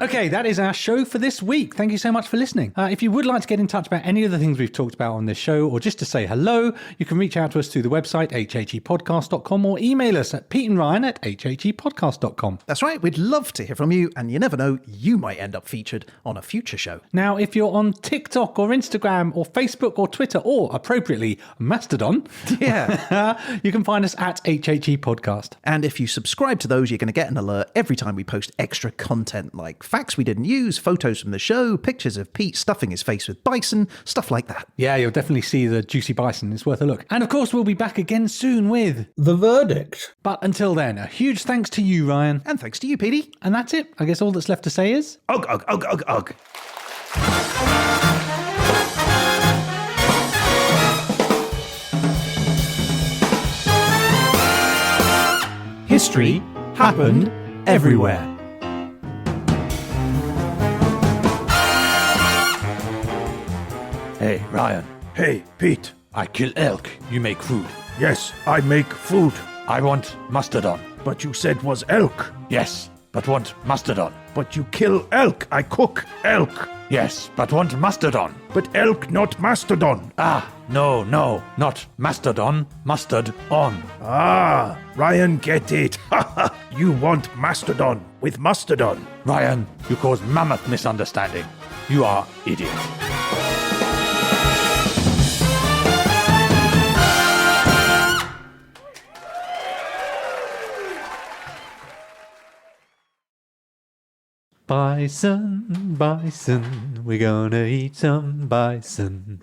Okay, that is our show for this week. Thank you so much for listening. If you would like to get in touch about any of the things we've talked about on this show, or just to say hello, you can reach out to us through the website, hhepodcast.com, or email us at peteandryan@hhepodcast.com. That's right, we'd love to hear from you, and you never know, you might end up featured on a future show. Now, if you're on TikTok or Instagram or Facebook or Twitter, or appropriately, Mastodon, Yeah. you can find us at HHE Podcast. And if you subscribe to those, you're going to get an alert every time we post extra content like facts we didn't use, photos from the show, pictures of Pete stuffing his face with bison, stuff like that. Yeah, you'll definitely see the juicy bison. It's worth a look. And of course, we'll be back again soon with The verdict. But until then, a huge thanks to you, Ryan. And thanks to you, Petey. And that's it. I guess all that's left to say is... Ugh, ugh, ugh, ugh, ugh. History happened everywhere. Hey, Ryan. Hey, Pete. I kill elk. You make food. Yes, I make food, I want mustard on. but you said was elk. Yes, but want mustard on. But you kill elk. I cook elk. Yes, but want mustard on. But elk, not mastodon. Ah, no, not mastodon. Mustard on. Ah, Ryan, get it. You want mastodon with mustardon. Ryan, you cause mammoth misunderstanding. You are idiot. Bison, bison, we're gonna eat some bison.